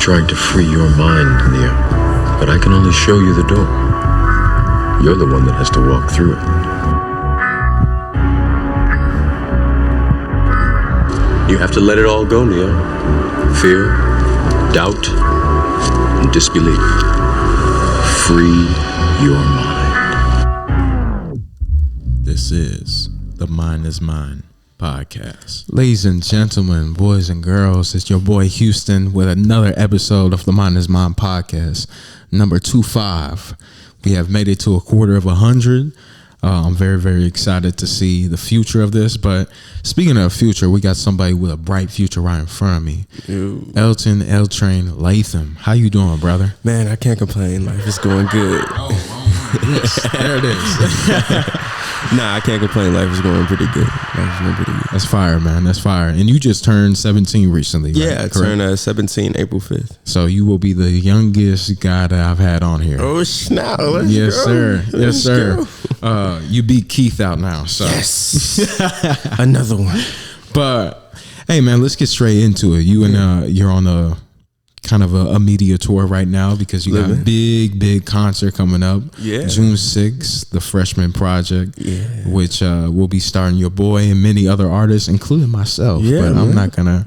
tried to free your mind, Neo, but I can only show you the door. You're the one that has to walk through it. You have to let it all go, Neo. Fear, doubt, and disbelief. Free your mind. This is the Mind is Mine podcast. Ladies and gentlemen, boys and girls, it's your boy Houston with another episode of the Mind is Mine podcast, number 25. We have made it to a quarter of 100. I'm very, very excited to see the future of this. But speaking of future, we got somebody with a bright future right in front of me. Ew. Elten, Latham. How you doing, brother? Man, I can't complain. Life is going good. Yes, there it is. Nah, I can't complain. Life is going pretty good. That's fire, man. That's fire. And you just turned 17 recently, right? Yeah, I turned 17 April 5th. So you will be the youngest guy that I've had on here. Oh, snap. Let's yes, go. sir. Yes, Let's sir. go. You beat Keith out now. So. Yes. Another one. But, hey, man, let's get straight into it. You and you're on a kind of a media tour right now because you got a big concert coming up. Yeah. June 6th, the Freshmen Project, which will be starring your boy and many other artists, including myself. Yeah, but I'm not gonna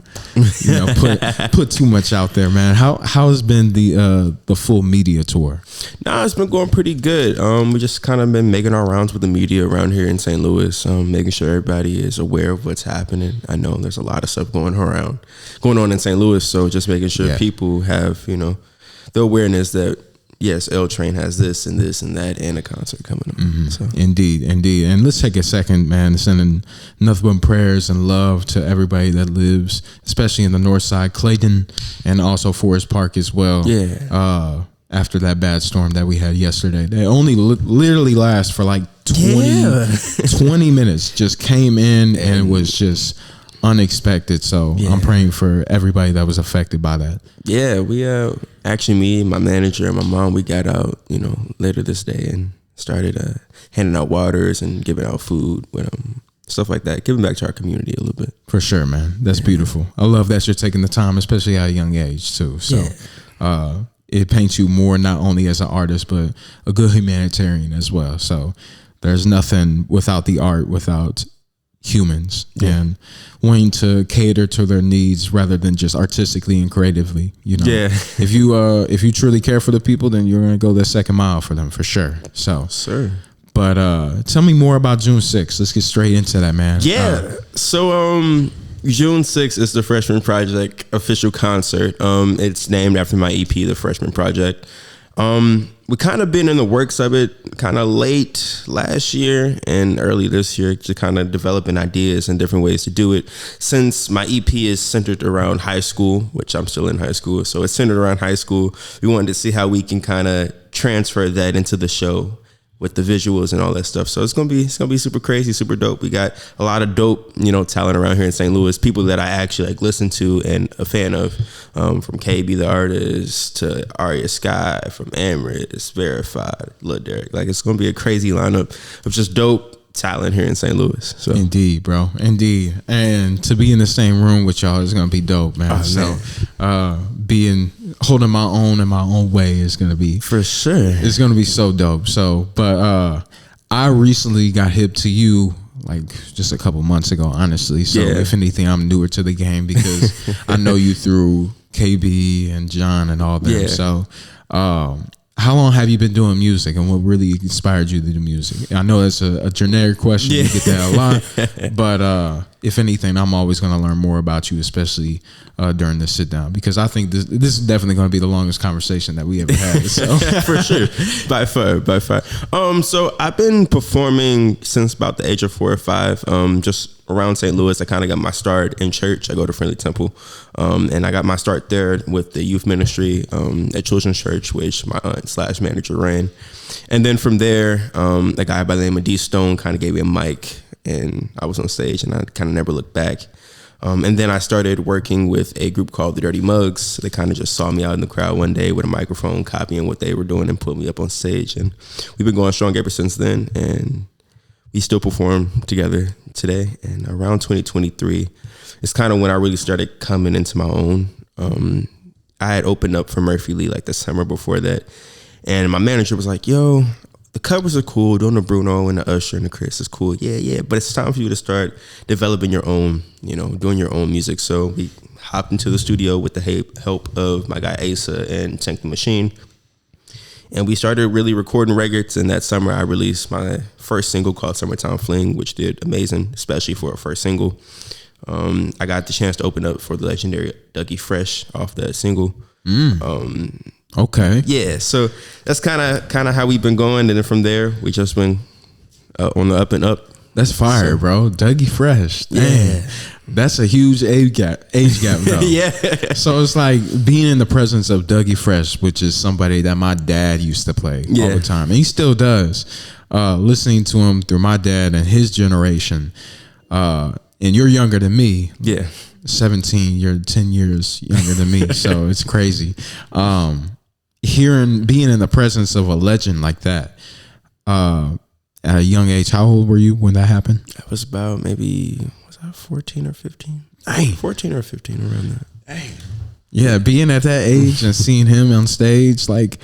put too much out there, man. How has been the full media tour? Nah, it's been going pretty good. We just kind of been making our rounds with the media around here in St. Louis, making sure everybody is aware of what's happening. I know there's a lot of stuff going on in St. Louis, so just making sure people have, the awareness that yes, L Train has this and that and a concert coming up. Mm-hmm. So. Indeed. And let's take a second, man, sending nothing but prayers and love to everybody that lives, especially in the north side, Clayton, and also Forest Park as well. Yeah. After that bad storm that we had yesterday, they only literally last for like 20 minutes, just came in and was just unexpected. So I'm praying for everybody that was affected by that. Yeah, we actually, me, my manager, and my mom, we got out, later this day and started handing out waters and giving out food with stuff like that, giving back to our community a little bit. For sure, man. That's beautiful. I love that you're taking the time, especially at a young age too. So it paints you more not only as an artist but a good humanitarian as well. So there's nothing without the art, without humans, and wanting to cater to their needs rather than just artistically and creatively. If you truly care for the people, then you're gonna go the second mile for them for sure. So, but tell me more about June 6th. Let's get straight into that, man. So June 6th is the Freshman Project official concert. It's named after my EP, The Freshman Project. We kind of been in the works of it kind of late last year and early this year to kind of developing ideas and different ways to do it. Since my EP is centered around high school, which I'm still in high school, so it's centered around high school, we wanted to see how we can kind of transfer that into the show with the visuals and all that stuff. So it's gonna be super crazy, super dope. We got a lot of dope, talent around here in St. Louis, people that I actually listen to and a fan of, from KB the artist to Arya Sky, from Amrit, Verified, Lil Derek. It's gonna be a crazy lineup of just dope talent here in St. Louis. So indeed, bro, indeed. And to be in the same room with y'all is gonna be dope, man. Holding my own in my own way is gonna be for sure. It's gonna be so dope. So, but I recently got hip to you just a couple months ago, honestly. So if anything, I'm newer to the game because I know you through KB and John and all them. So how long have you been doing music, and what really inspired you to do music? I know that's a generic question. You get that a lot, but if anything, I'm always going to learn more about you, especially during this sit down, because I think this is definitely going to be the longest conversation that we ever had. So for sure, by far. So I've been performing since about the age of 4 or 5. Just around St. Louis, I kind of got my start in church. I go to Friendly Temple, and I got my start there with the youth ministry at Children's Church, which my aunt/manager ran. And then from there, a guy by the name of D Stone kind of gave me a mic, and I was on stage, and I kind of never looked back. And then I started working with a group called the Dirty Mugs. They kind of just saw me out in the crowd one day with a microphone, copying what they were doing, and put me up on stage. And we've been going strong ever since then. And we still perform together today. And around 2023, it's kind of when I really started coming into my own. I had opened up for Murphy Lee like the summer before that, and my manager was like, "Yo, the covers are cool, doing the Bruno and the Usher and the Chris is cool, yeah, but it's time for you to start developing your own, doing your own music." So we hopped into the studio with the help of my guy Asa and Tank the Machine, and we started really recording records. And that summer I released my first single called Summertime Fling, which did amazing, especially for a first single. I got the chance to open up for the legendary Dougie Fresh off that single. Okay. Yeah, so that's kind of how we've been going, and then from there we just been on the up and up. That's fire, bro. Dougie Fresh. Dang. Yeah, that's a huge age gap though. Yeah. So it's like being in the presence of Dougie Fresh, which is somebody that my dad used to play all the time, and he still does. Listening to him through my dad and his generation, and you're younger than me. Yeah. 17, you're 10 years younger than me, so it's crazy. Being in the presence of a legend like that, at a young age. How old were you when that happened? I was about was I 14 or 15? Dang. 14 or 15, around that. Dang. Yeah, being at that age and seeing him on stage, like,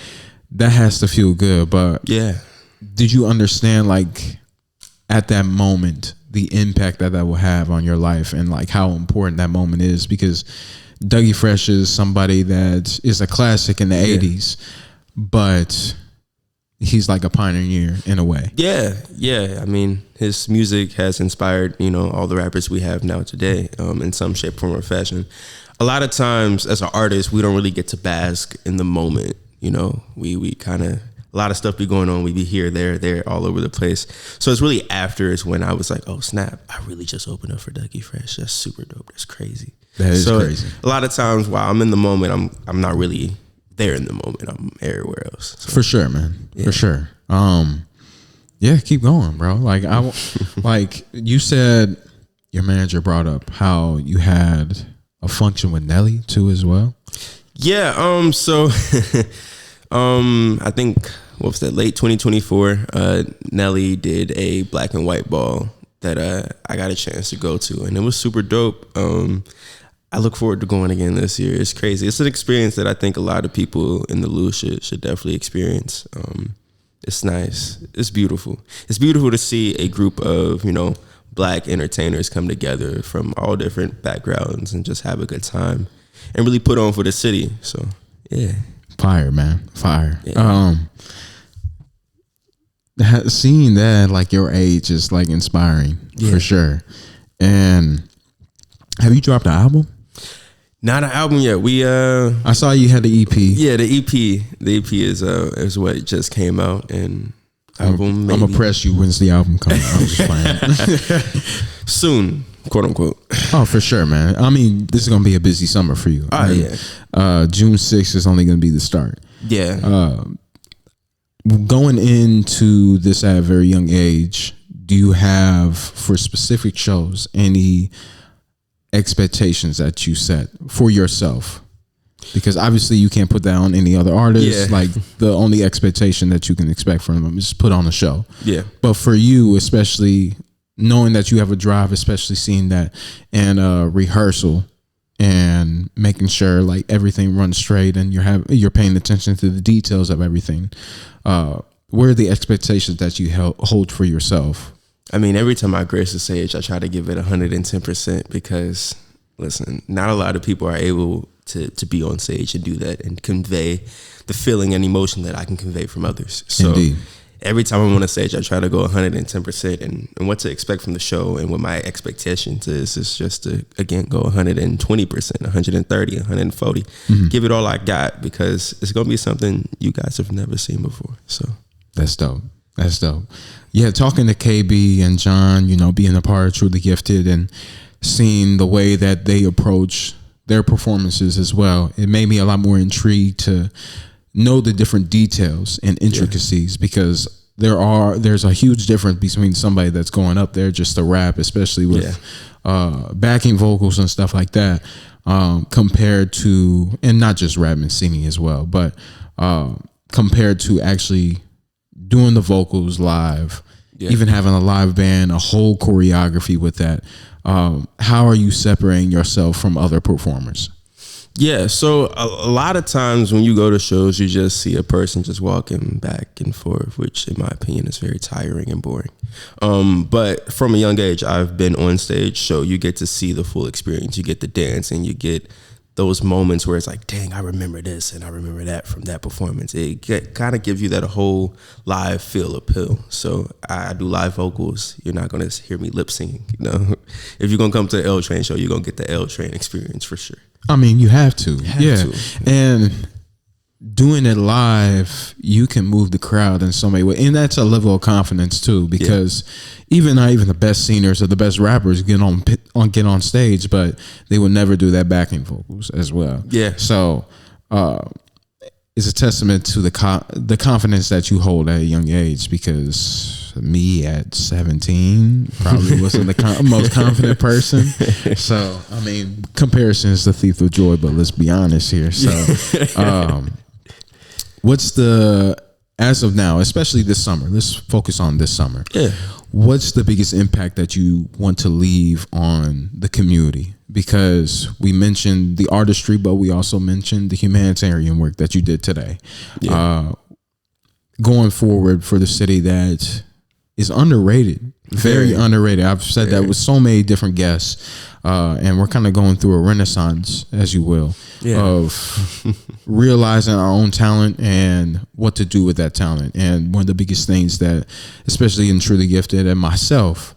that has to feel good. But yeah, did you understand, like, at that moment, the impact that will have on your life and like how important that moment is? Because Dougie Fresh is somebody that is a classic in the 80s, but he's like a pioneer in a way. Yeah. I mean, his music has inspired, all the rappers we have now today, in some shape, form, or fashion. A lot of times as an artist, we don't really get to bask in the moment. We kind of, a lot of stuff be going on. We be here, there, all over the place. So it's really after is when I was like, oh snap, I really just opened up for Dougie Fresh. That's super dope. That's crazy. That is crazy. A lot of times while I'm in the moment, I'm not really there in the moment. I'm everywhere else. So. For sure, man. Yeah. For sure. Yeah, keep going, bro. Like like you said, your manager brought up how you had a function with Nelly too as well. Yeah. So, I think what was that? Late 2024. Nelly did a black and white ball that I got a chance to go to, and it was super dope. I look forward to going again this year. It's crazy. It's an experience that I think a lot of people in the Lou should definitely experience. It's nice. It's beautiful. It's beautiful to see a group of, black entertainers come together from all different backgrounds and just have a good time and really put on for the city. So, yeah. Fire, man. Fire. Yeah. Seeing that, like, your age is like inspiring for sure. And have you dropped an album? Not an album yet. I saw you had the EP. Yeah, the EP. The EP is what just came out, and album. I'm gonna press you when's the album coming out. I'm just playing. Soon, quote unquote. Oh, for sure, man. I mean, this is gonna be a busy summer for you. June 6th is only gonna be the start. Yeah. Going into this at a very young age, do you have, for specific shows, any expectations that you set for yourself? Because obviously you can't put that on any other artist. Like, the only expectation that you can expect from them is put on a show. Yeah. But for you, especially knowing that you have a drive, especially seeing that and rehearsal and making sure like everything runs straight and you're paying attention to the details of everything. What are the expectations that you hold for yourself? I mean, every time I grace the stage, I try to give it 110% because, listen, not a lot of people are able to be on stage and do that and convey the feeling and emotion that I can convey from others. So Indeed. Every time I'm on a stage, I try to go 110%, and what to expect from the show and what my expectations is just to, again, go 120%, 130, 140, give it all I got, because it's going to be something you guys have never seen before. So that's dope. That's dope. Yeah, talking to KB and John, being a part of Truly Gifted and seeing the way that they approach their performances as well, it made me a lot more intrigued to know the different details and intricacies, because there's a huge difference between somebody that's going up there just to rap, especially with backing vocals and stuff like that, compared to, and not just rap and singing as well, but compared to actually doing the vocals live, even having a live band, a whole choreography with that. How are you separating yourself from other performers? Yeah, so a lot of times when you go to shows, you just see a person just walking back and forth, which in my opinion is very tiring and boring. But from a young age, I've been on stage, so you get to see the full experience. You get the dance, and you get those moments where it's like, dang, I remember this and I remember that from that performance. It kind of gives you that whole live feel appeal. So I do live vocals. You're not going to hear me lip singing. You know, if you're going to come to the L Train show, you're going to get the L Train experience for sure. I mean, you have to. And doing it live, you can move the crowd in so many ways. And that's a level of confidence too, because not even the best singers or the best rappers get on stage, but they will never do that backing vocals as well. Yeah. So it's a testament to the confidence that you hold at a young age, because me at 17 probably wasn't the most confident person. So, I mean, comparison is the thief of joy, but let's be honest here. So, as of now, especially this summer, let's focus on this summer. Yeah. What's the biggest impact that you want to leave on the community? Because we mentioned the artistry, but we also mentioned the humanitarian work that you did today. Yeah. Going forward for the city that is underrated, very underrated. I've said that with so many different guests, and we're kind of going through a renaissance, as you will, of realizing our own talent and what to do with that talent. And one of the biggest things that, especially in Truly Gifted and myself,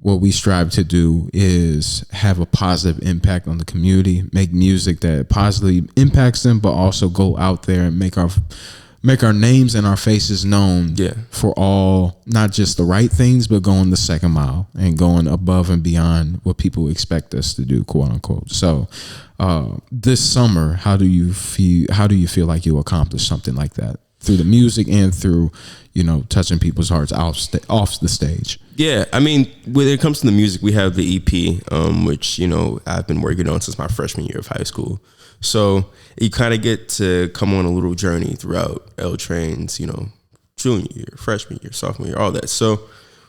what we strive to do is have a positive impact on the community, make music that positively impacts them, but also go out there and make our names and our faces known for all, not just the right things, but going the second mile and going above and beyond what people expect us to do, quote unquote. So this summer, how do you feel like you'll accomplish something like that through the music and through, touching people's hearts off the stage? Yeah, I mean, when it comes to the music, we have the EP, which, I've been working on since my freshman year of high school. So you kind of get to come on a little journey throughout L Train's, junior year, freshman year, sophomore year, all that. So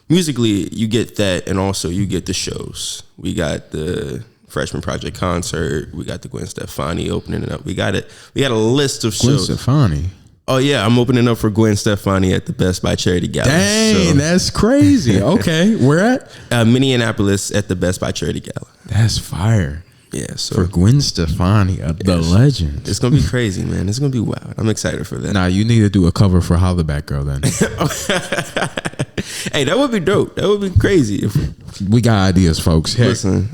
musically, you get that, and also you get the shows. We got the Freshman Project concert. We got the Gwen Stefani opening it up. We got a list of shows. Gwen Stefani. Oh yeah, I'm opening up for Gwen Stefani at the Best Buy Charity Gala. Dang, that's crazy. Okay, where at? Minneapolis at the Best Buy Charity Gala. That's fire. Yeah, so for Gwen Stefani, the legend. It's gonna be crazy, man. It's gonna be wild. I'm excited for that. Nah, you need to do a cover for Hollaback Girl then. Hey, that would be dope. That would be crazy. We got ideas, folks. Heck, listen,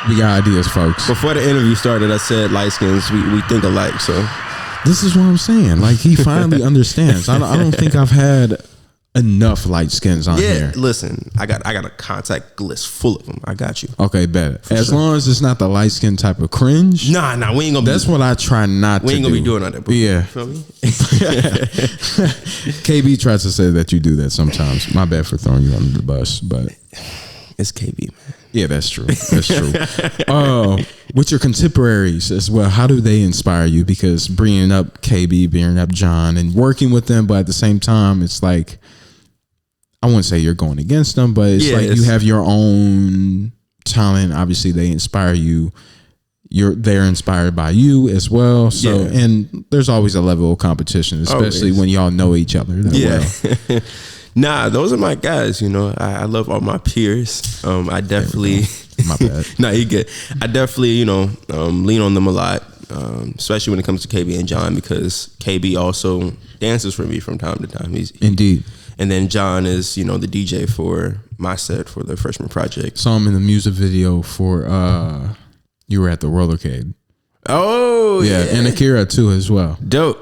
we got ideas, folks. Before the interview started, I said light skins. We think alike, so. This is what I'm saying. Like, he finally understands. I don't think I've had enough light skins on here. Yeah, listen, I got a contact list full of them. I got you. Okay, bet. As long as it's not the light skin type of cringe. Nah, we ain't gonna. That's what I try not to do. We ain't gonna be doing on that. Yeah. You feel me? KB tries to say that you do that sometimes. My bad for throwing you under the bus, but it's KB, man. Yeah, that's true. That's true. With your contemporaries as well, how do they inspire you? Because bringing up KB, bringing up John, and working with them, but at the same time, it's like, I wouldn't say you're going against them, but it's you have your own talent. Obviously, they inspire you. They're inspired by you as well. So, and there's always a level of competition, especially when y'all know each other that well. Nah, those are my guys. I love all my peers. I definitely. My bad. Nah, you good. I definitely, lean on them a lot, especially when it comes to KB and John, because KB also dances for me from time to time. Indeed. And then John is, the DJ for my set for the Freshman Project. Saw him in the music video for You Were at the Rollercade. Oh yeah, and Akira too as well. Dope.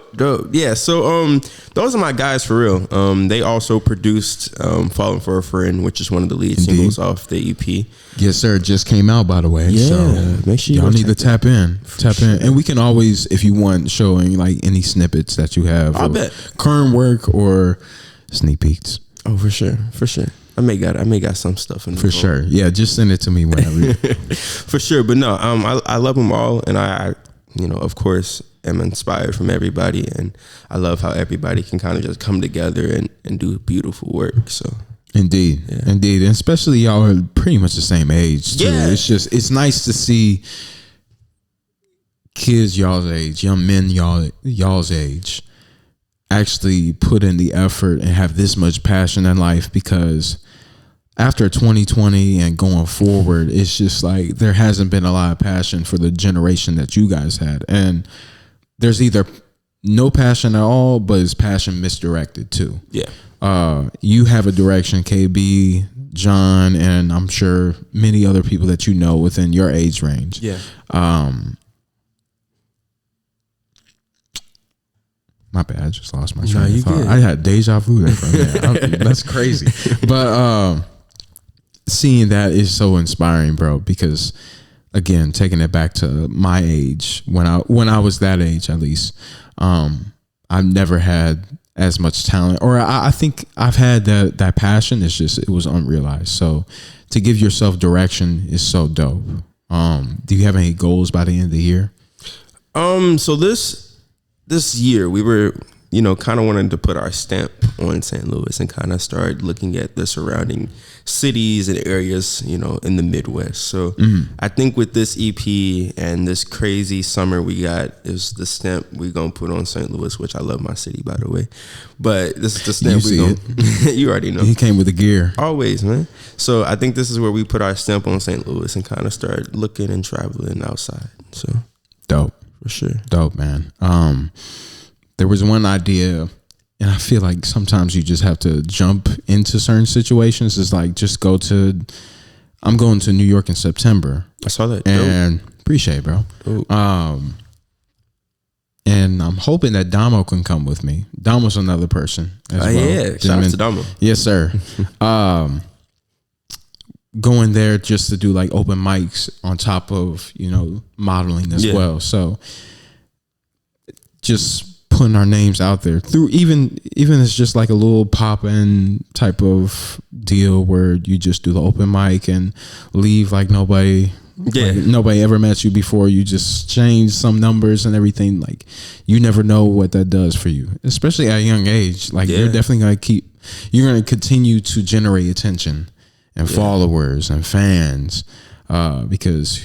Yeah, so those are my guys for real. They also produced "Falling for a Friend," which is one of the lead singles off the EP. Yes, sir. It just came out, by the way. Yeah, so make sure y'all need to tap in, and we can always, if you want, showing like any snippets that you have. I bet current work or sneak peeks. Oh, for sure. I may got some stuff in the for sure. Yeah, just send it to me whenever. For sure, but no, I love them all, and I of course am inspired from everybody, and I love how everybody can kind of just come together and do beautiful work. So indeed, and especially y'all are pretty much the same age too. Yeah. It's nice to see kids y'all's age, young men y'all's age, actually put in the effort and have this much passion in life, because after 2020 and going forward, it's just like there hasn't been a lot of passion for the generation that you guys had. And there's either no passion at all, but it's passion misdirected too. Yeah. You have a direction, KB, John, and I'm sure many other people that you know within your age range. Yeah. My bad, I just lost my train of you thought. good. I had deja vu there for a minute. That's crazy. But seeing that is so inspiring, bro, because again, taking it back to my age, when I was that age at least, I've never had as much talent, or I think I've had that passion. It's just, it was unrealized. So to give yourself direction is so dope. Do you have any goals by the end of the year? So this year we were, kind of wanting to put our stamp on St. Louis and kind of start looking at the surrounding cities and areas, in the Midwest. So I think with this EP and this crazy summer we got is the stamp we're going to put on St. Louis, which I love my city, by the way. But this is the stamp we're going to, you already know. He came with the gear. Always, man. So I think this is where we put our stamp on St. Louis and kind of start looking and traveling outside. So dope. For sure. Dope, man. There was one idea, and I feel like sometimes you just have to jump into certain situations. It's like, I'm going to New York in September. I saw that. And appreciate it, bro. Dope. And I'm hoping that Damo can come with me. Damo's another person as well. Yeah, shout out to Damo. Yes, sir. Going there just to do like open mics on top of, modeling as well. So just putting our names out there through even it's just like a little pop-in type of deal where you just do the open mic and leave like nobody ever met you before. You just change some numbers and everything. Like, you never know what that does for you, especially at a young age. Like, you're definitely you're going to continue to generate attention and followers and fans, because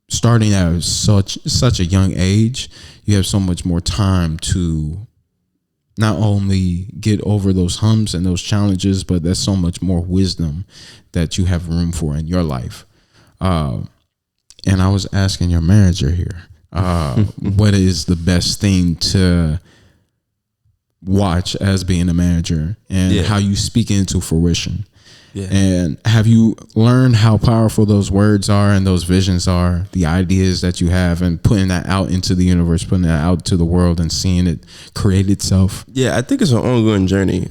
starting at such a young age, you have so much more time to not only get over those humps and those challenges, but there's so much more wisdom that you have room for in your life. And I was asking your manager here, what is the best thing to watch as being a manager, and how you speak into fruition? Yeah. And have you learned how powerful those words are and those visions are, the ideas that you have, and putting that out into the universe, putting that out to the world and seeing it create itself? Yeah, I think it's an ongoing journey.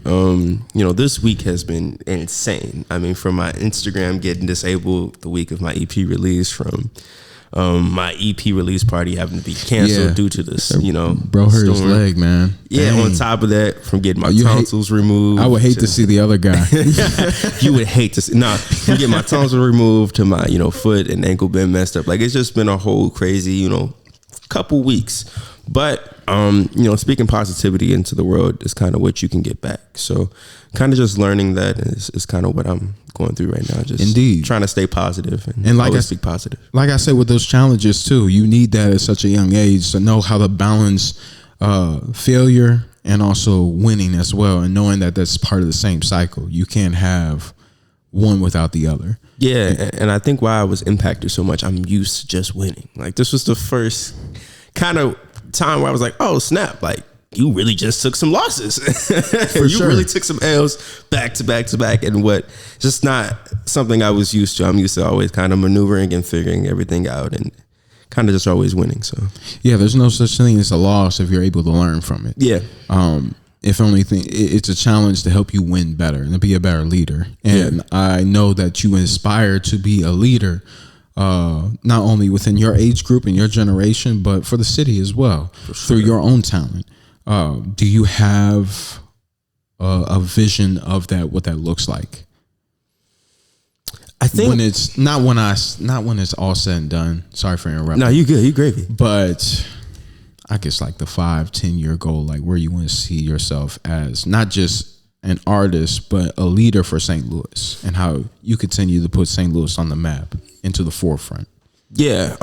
This week has been insane. I mean, from my Instagram getting disabled the week of my EP release, from my EP release party having to be canceled due to this, bro hurt his leg, man. Yeah, dang. On top of that, from getting my tonsils removed. I would hate to see the other guy. You would hate to see. From getting my tonsils removed to my, foot and ankle been messed up. Like, it's just been a whole crazy, couple weeks. But, speaking positivity into the world is kind of what you can get back. So kind of just learning that is kind of what I'm going through right now. Just trying to stay positive and like always speak positive. Like I said, with those challenges too, you need that at such a young age to know how to balance failure and also winning as well, and knowing that that's part of the same cycle. You can't have one without the other. Yeah, and I think why I was impacted so much, I'm used to just winning. Like, this was the first kind of time where I was like, oh snap, like, you really just took some losses. You really took some L's back to back to back, and just not something I was used to. I'm used to always kind of maneuvering and figuring everything out and kind of just always winning. So yeah, there's no such thing as a loss if you're able to learn from it. Yeah. If only thing, it's a challenge to help you win better and to be a better leader. And I know that you inspire to be a leader, not only within your age group and your generation, but for the city as well, through your own talent. Do you have a vision of that, what that looks like? I think when it's not when it's all said and done. Sorry for interrupting. No, you good. You gravy. But I guess like the 5-10 year goal, like where you want to see yourself as not just an artist, but a leader for St. Louis, and how you continue to put St. Louis on the map into the forefront. Yeah.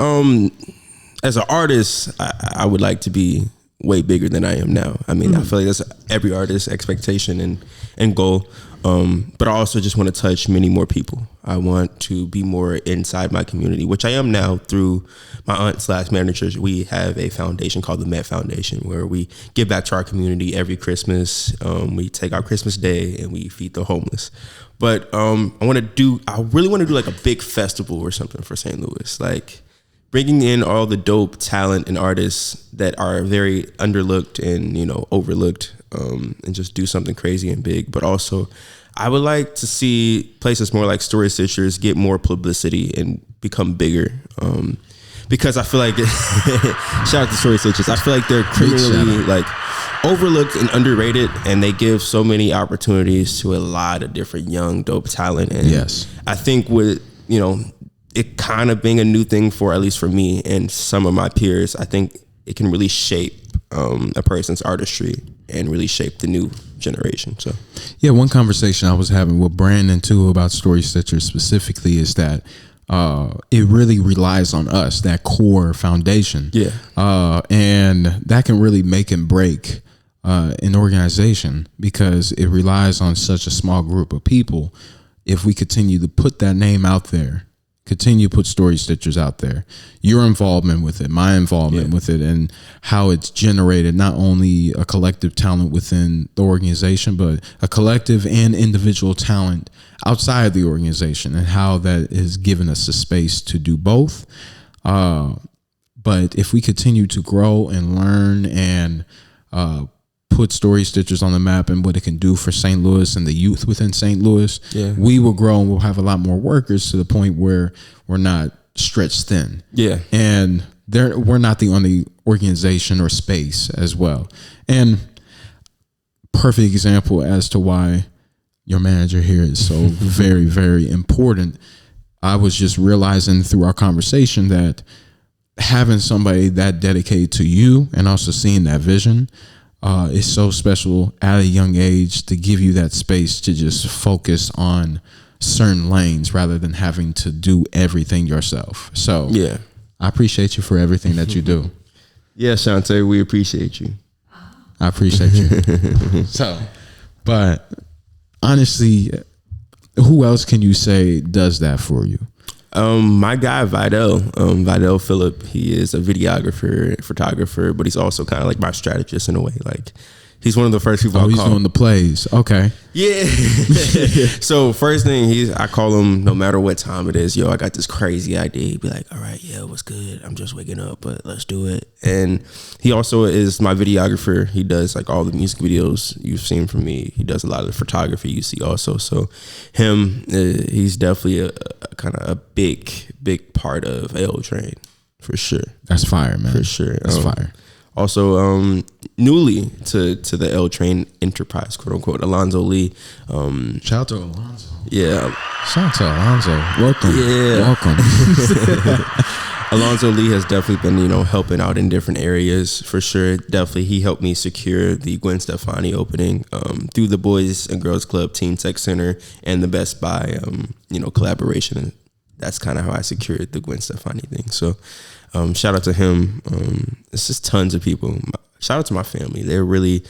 as an artist, I would like to be way bigger than I am now. I mean, I feel like that's every artist's expectation and goal. But I also just want to touch many more people. I want to be more inside my community, which I am now through my aunt/managers. We have a foundation called the Met Foundation, where we give back to our community every Christmas. We take our Christmas Day and we feed the homeless. But I really want to do like a big festival or something for St. Louis, like bringing in all the dope talent and artists that are very underlooked and, overlooked, and just do something crazy and big. But also, I would like to see places more like Story Stitchers get more publicity and become bigger. Because I feel like, shout out to Story Stitchers, I feel like they're criminally like overlooked and underrated, and they give so many opportunities to a lot of different young, dope talent. And yes, I think with, it kind of being a new thing for, at least for me and some of my peers, I think it can really shape a person's artistry and really shape the new generation. So yeah, one conversation I was having with Brandon too about Story Stitchers specifically is that it really relies on us, that core foundation. Yeah. And that can really make and break an organization, because it relies on such a small group of people. If we continue to put that name out there, continue to put Story Stitchers out there, your involvement with it, my involvement with it, and how it's generated not only a collective talent within the organization, but a collective and individual talent outside the organization, and how that has given us a space to do both. But if we continue to grow and learn and put Story Stitchers on the map and what it can do for St. Louis and the youth within St. Louis, we will grow and we'll have a lot more workers to the point where we're not stretched thin. Yeah. And we're not the only organization or space as well. And perfect example as to why your manager here is so very, very important. I was just realizing through our conversation that having somebody that dedicated to you and also seeing that vision is so special at a young age, to give you that space to just focus on certain lanes rather than having to do everything yourself. So yeah, I appreciate you for everything that you do. Yeah, Shantae, we appreciate you. I appreciate you. So, but honestly, who else can you say does that for you? My guy Vidal Phillip, he is a videographer, photographer, but he's also kind of like my strategist in a way. Like, he's one of the first people I he's call. Doing the plays. Okay. Yeah. So first thing I call him no matter what time it is. Yo, I got this crazy idea. He'd be like, all right, yeah, what's good? I'm just waking up, but let's do it. And he also is my videographer. He does like all the music videos you've seen from me. He does a lot of the photography you see also. So him, he's definitely a kind of a big part of Elten for sure. That's fire, man. For sure. That's fire. Also, newly to the Elten enterprise, quote unquote, Alonzo Lee. Shout out to Alonzo. Yeah. Shout out to Alonzo. Welcome. Yeah. Welcome. Alonzo Lee has definitely been, helping out in different areas for sure. Definitely, he helped me secure the Gwen Stefani opening through the Boys and Girls Club Teen Tech Center and the Best Buy, collaboration. And that's kind of how I secured the Gwen Stefani thing. So, shout out to him. It's just tons of people. Shout out to my family. They're really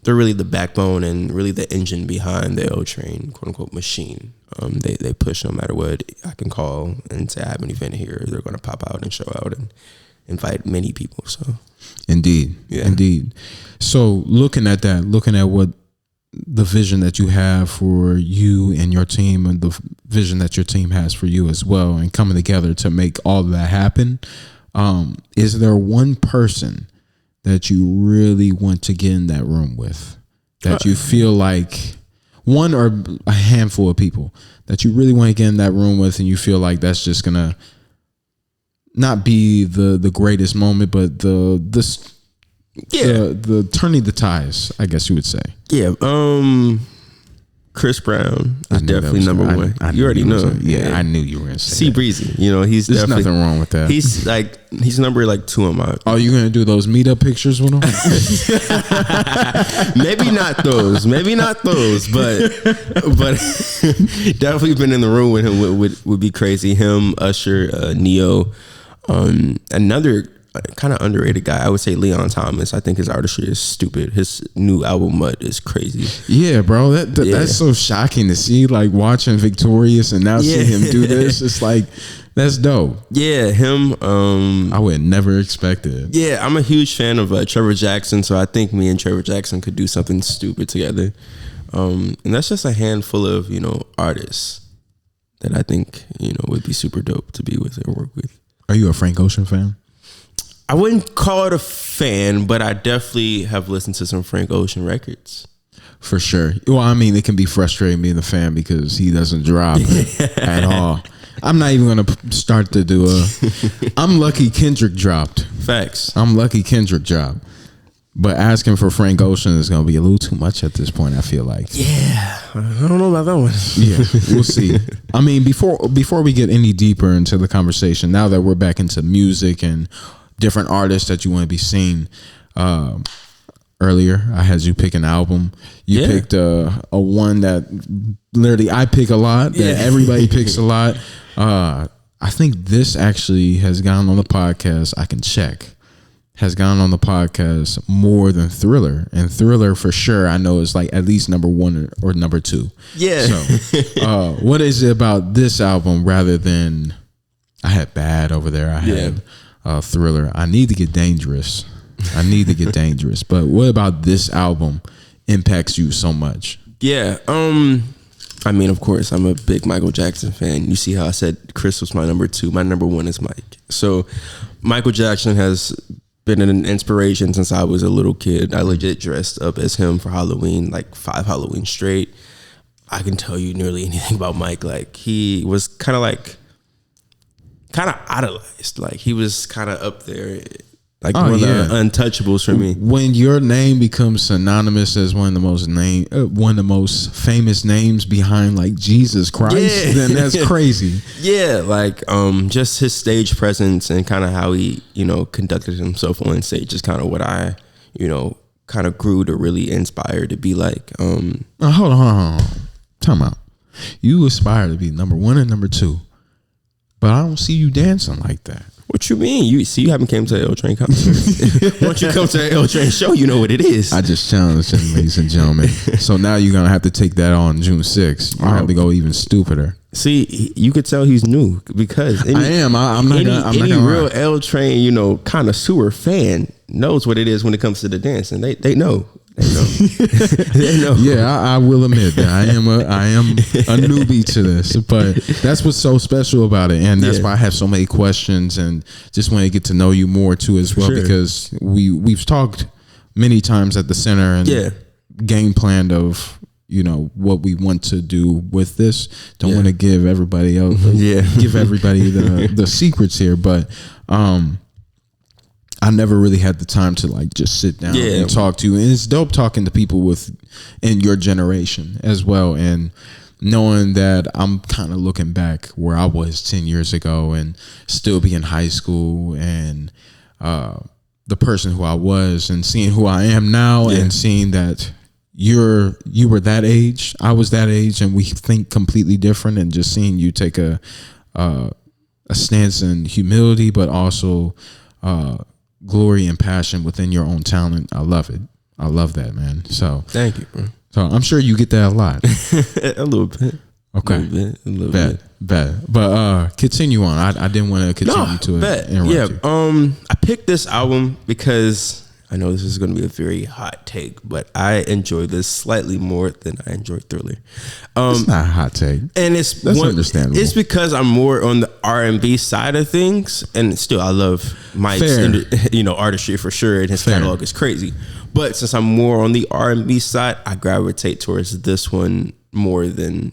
the backbone and really the engine behind the Elten quote unquote machine. They push no matter what. I can call and say I have an event here. They're going to pop out and show out and invite many people. So, indeed, So looking at what the vision that you have for you and your team, and the vision that your team has for you as well, and coming together to make all of that happen, is there one person that you really want to get in that room with, that you feel like, one or a handful of people that you really want to get in that room with, and you feel like that's just gonna not be the greatest moment, but the turning the ties, I guess you would say. Yeah. Chris Brown is definitely number one. You already know. I knew you were going to say C Breezy. He's There's definitely nothing wrong with that. He's number 2 on my. Are you going to do those meetup pictures with him? Maybe not those, but definitely been in the room with him would be crazy. Him, Usher, Neo, another kind of underrated guy. I would say Leon Thomas. I think his artistry is stupid. His new album Mud is crazy. Yeah, bro. That's so shocking to see. Like watching Victorious and now see him do this. It's like that's dope. Yeah, him. I would never expect it. Yeah, I'm a huge fan of Trevor Jackson, so I think me and Trevor Jackson could do something stupid together. And that's just a handful of artists that I think would be super dope to be with or work with. Are you a Frank Ocean fan? I wouldn't call it a fan, but I definitely have listened to some Frank Ocean records. For sure. Well, I mean, it can be frustrating being a fan because he doesn't drop at all. I'm not even going to start to do I'm lucky Kendrick dropped. Facts. I'm lucky Kendrick dropped. But asking for Frank Ocean is going to be a little too much at this point, I feel like. Yeah. I don't know about that one. Yeah, we'll see. I mean, before we get any deeper into the conversation, now that we're back into music and different artists that you want to be seeing, earlier I had you pick an album. You picked a one that literally I pick a lot, that everybody picks a lot. I think this actually has gone on the podcast. I can check. Has gone on the podcast more than Thriller, and Thriller for sure I know is like at least number 1 or number 2. Yeah. So, what is it about this album rather than I had Bad over there? I had Thriller. I need to get dangerous. But what about this album impacts you so much? Yeah. I mean, of course, I'm a big Michael Jackson fan. You see how I said Chris was my number 2. My number 1 is Mike. So Michael Jackson has been an inspiration since I was a little kid. I legit dressed up as him for Halloween, like 5 Halloween straight. I can tell you nearly anything about Mike. Like he was kind of idolized. Like he was kind of up there. Like one of the untouchables for me. When your name becomes synonymous as one of the most famous names behind like Jesus Christ, then that's crazy. Yeah, like just his stage presence and kind of how he, conducted himself on stage is kind of what I, kind of grew to really inspire to be like. Hold on. Time out. You aspire to be number 1 and number 2, but I don't see you dancing like that. What you mean? You haven't came to an L Train concert. Once you come to an L Train show, you know what it is. I just challenged him, ladies and gentlemen. So now you're gonna have to take that on June 6th. You have to go even stupider. See, you could tell he's new because I am. I'm not any gonna real L Train, connoisseur fan knows what it is when it comes to the dance, and they know. They know. Yeah, I will admit that I am a newbie to this, but that's what's so special about it, and that's why I have so many questions and just want to get to know you more too as well, because we've talked many times at the center and game planned of what we want to do with this. Don't want to give everybody else give everybody the secrets here, but I never really had the time to like just sit down and talk to you. And it's dope talking to people in your generation as well. And knowing that I'm kind of looking back where I was 10 years ago and still be in high school and the person who I was and seeing who I am now and seeing that you were that age, I was that age, and we think completely different, and just seeing you take a stance in humility, but also glory and passion within your own talent. I love it. I love that, man. So thank you, bro. So I'm sure you get that a lot. A little bit. Okay. A little bit. But continue on. I didn't want to continue to interrupt you. I picked this album because I know this is going to be a very hot take, but I enjoy this slightly more than I enjoy Thriller. It's not a hot take, and that's understandable. It's because I'm more on the R&B side of things, and still I love Mike's artistry for sure, and his catalog is crazy. But since I'm more on the R&B side, I gravitate towards this one more than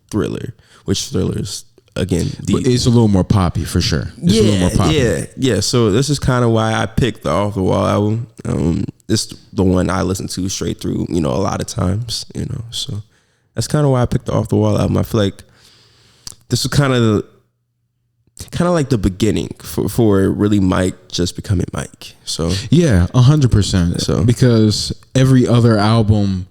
Thriller, which Thriller's. Again, it's a little more poppy for sure. It's a little more poppy. Yeah. So this is kind of why I picked the Off the Wall album. It's the one I listen to straight through, a lot of times, So that's kind of why I picked the Off the Wall album. I feel like this was kind of like the beginning for really Mike just becoming Mike. So yeah, 100%. So because every other album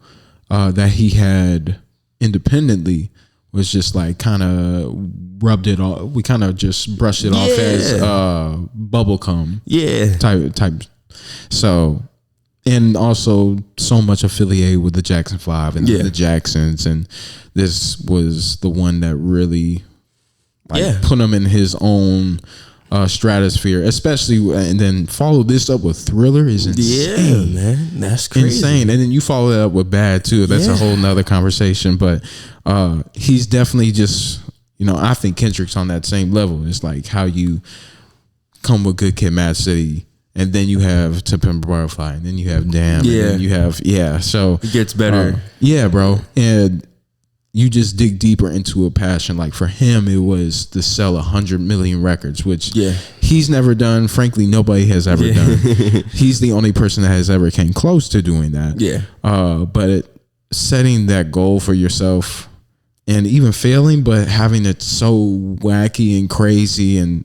that he had independently was just like kind of rubbed it off. We kind of just brushed it off as bubblegum type. So, and also so much affiliated with the Jackson 5 and the Jacksons, and this was the one that really put him in his own stratosphere, especially, and then follow this up with Thriller is insane. Yeah, man, that's crazy. Insane. And then you follow that up with Bad too. That's a whole nother conversation. But he's definitely just, I think Kendrick's on that same level. It's like how you come with Good Kid, Mad City, and then you have To Pimp a Butterfly, and then you have Damn, and then you have so it gets better. Bro. And you just dig deeper into a passion. Like for him, it was to sell 100 million records, which he's never done. Frankly, nobody has ever done. He's the only person that has ever came close to doing that. But setting that goal for yourself and even failing, but having it so wacky and crazy and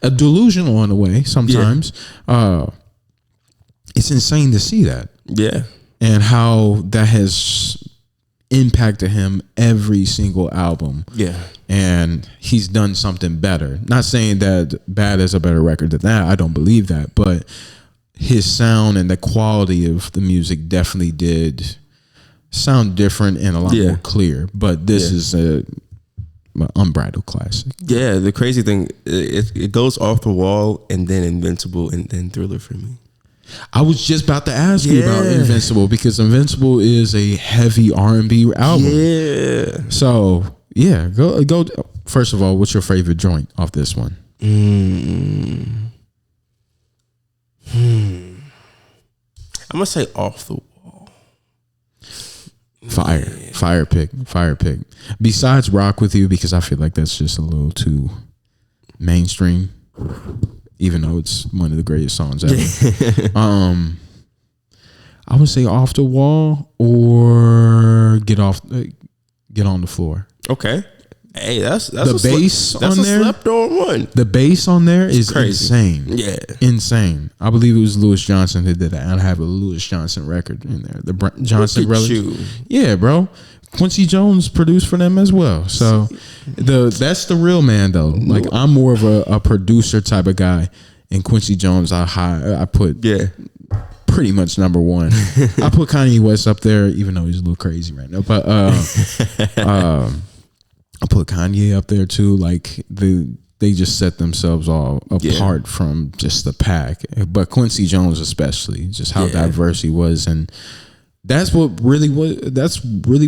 delusional in a way sometimes, it's insane to see that. Yeah. And how that has impacted him every single album. Yeah. And he's done something better. Not saying that Bad is a better record than that. I don't believe that. But his sound and the quality of the music definitely did sound different and a lot more clear. But this is an unbridled classic. Yeah, the crazy thing, it goes Off the Wall and then Invincible and then Thriller for me. I was just about to ask you about Invincible, because Invincible is a heavy R&B album. Yeah. So go. First of all, what's your favorite joint off this one? I'm gonna say Off the Wall. Fire pick. Besides Rock With You, because I feel like that's just a little too mainstream, even though it's one of the greatest songs ever. I would say Off the Wall or Get On the Floor. Okay. Hey, that's the bass on there. Slept on one. The bass on there is crazy. Insane. Yeah, insane. I believe it was Louis Johnson who did that. I have a Louis Johnson record in there. The Johnson brothers. Yeah, bro. Quincy Jones produced for them as well. So that's the real man though. Like I'm more of a producer type of guy, and Quincy Jones I put pretty much number one. I put Kanye West up there, even though he's a little crazy right now. But I put Kanye up there too. Like they just set themselves all apart from just the pack. But Quincy Jones especially, just how diverse he was, and that's what really was. That's really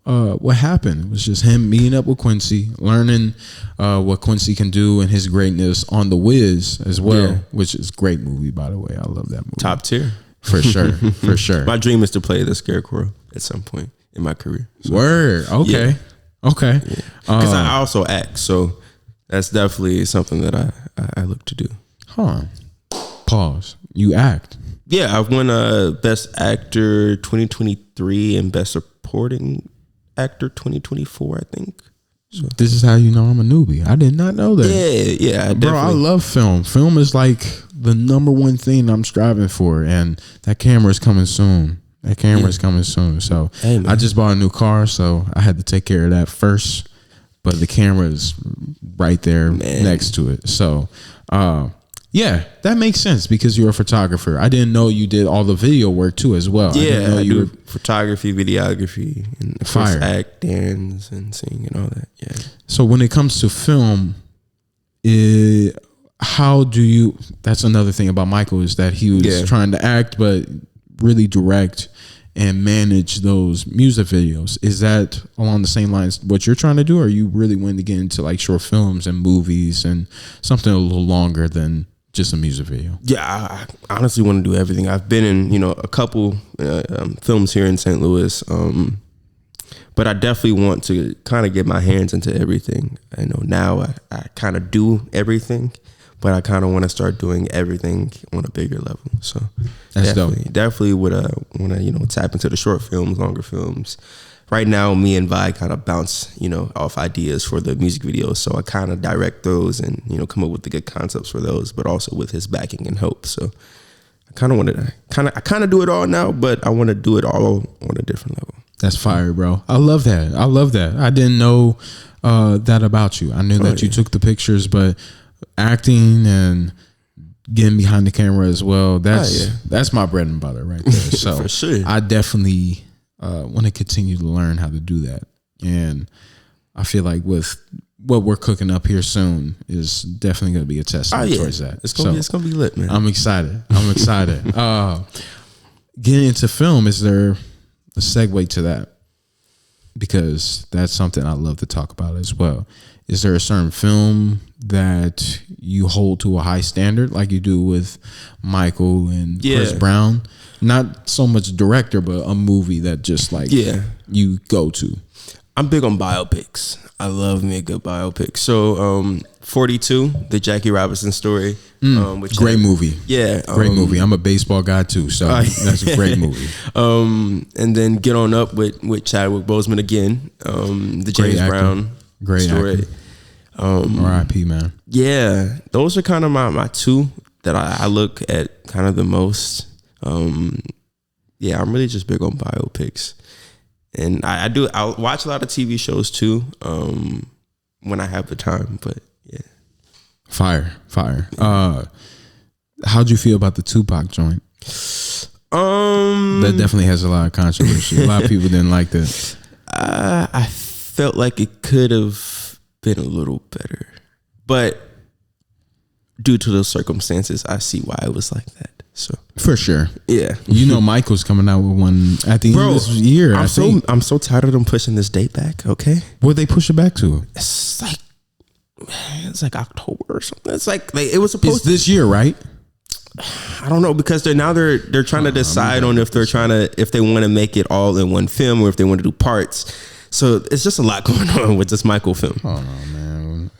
what happened. It was just him meeting up with Quincy, learning what Quincy can do and his greatness on The Wiz as well, which is a great movie, by the way. I love that movie. Top tier. For sure. For sure. My dream is to play the Scarecrow at some point in my career. So, Word. Okay. Yeah. Okay. Because I also act, so that's definitely something that I look to do. Huh. Pause. You act. Yeah, I've won Best Actor 2023 and Best Supporting Actor 2024, I think. So. This is how you know I'm a newbie. I did not know that. Yeah. Bro, I love film. Film is like the number one thing I'm striving for, and that camera is coming soon. So I just bought a new car, so I had to take care of that first. But the camera is right there next to it. So, that makes sense because you're a photographer. I didn't know you did all the video work too as well. Yeah, I do photography, videography, and of course act, dance, and sing and all that. Yeah. So when it comes to film, how do you? That's another thing about Michael is that he was trying to act, but really direct and manage those music videos. Is that along the same lines what you're trying to do, or are you really wanting to get into like short films and movies and something a little longer than just a music video? Yeah, I honestly want to do everything. I've been in a couple films here in St. Louis, but I definitely want to kind of get my hands into everything. I know now I kind of do everything, but I kind of want to start doing everything on a bigger level. So that's definitely would want to tap into the short films, longer films. Right now, me and Vi kind of bounce off ideas for the music videos. So I kind of direct those and come up with the good concepts for those, but also with his backing and help. So I kind of want to I kind of do it all now, but I want to do it all on a different level. That's fire, bro. I love that. I didn't know that about you. I knew that you took the pictures, but acting and getting behind the camera as well, that's my bread and butter right there. So For sure. I definitely want to continue to learn how to do that. And I feel like with what we're cooking up here soon is definitely going to be a testament towards that. It's gonna be lit, man. I'm excited. Getting into film, is there a segue to that? Because that's something I love to talk about as well. Is there a certain film that you hold to a high standard, like you do with Michael and Chris Brown? Not so much director, but a movie that just like you go to. I'm big on biopics. I love me a good biopic. So 42, the Jackie Robinson story. Which Great movie. Yeah. Great movie. I'm a baseball guy too, so that's a great movie. And then Get On Up with Chadwick Boseman again. The James Brown story. R.I.P. man. Yeah. Those are kind of my two that I look at kind of the most. I'm really just big on biopics. And I'll watch a lot of TV shows too, when I have the time, but yeah. Fire. How'd you feel about the Tupac joint? That definitely has a lot of controversy. A lot of people didn't like that. I felt like it could have been a little better, but due to those circumstances, I see why it was like that. So for sure, yeah. Michael's coming out with one at the end of this year. I'm so tired of them pushing this date back. Okay, what they push it back to? It's like October or something. It's like it was supposed. It's this year, right? I don't know, because they're trying to decide on if they want to make it all in one film or if they want to do parts. So it's just a lot going on with this Michael film. Oh no, man,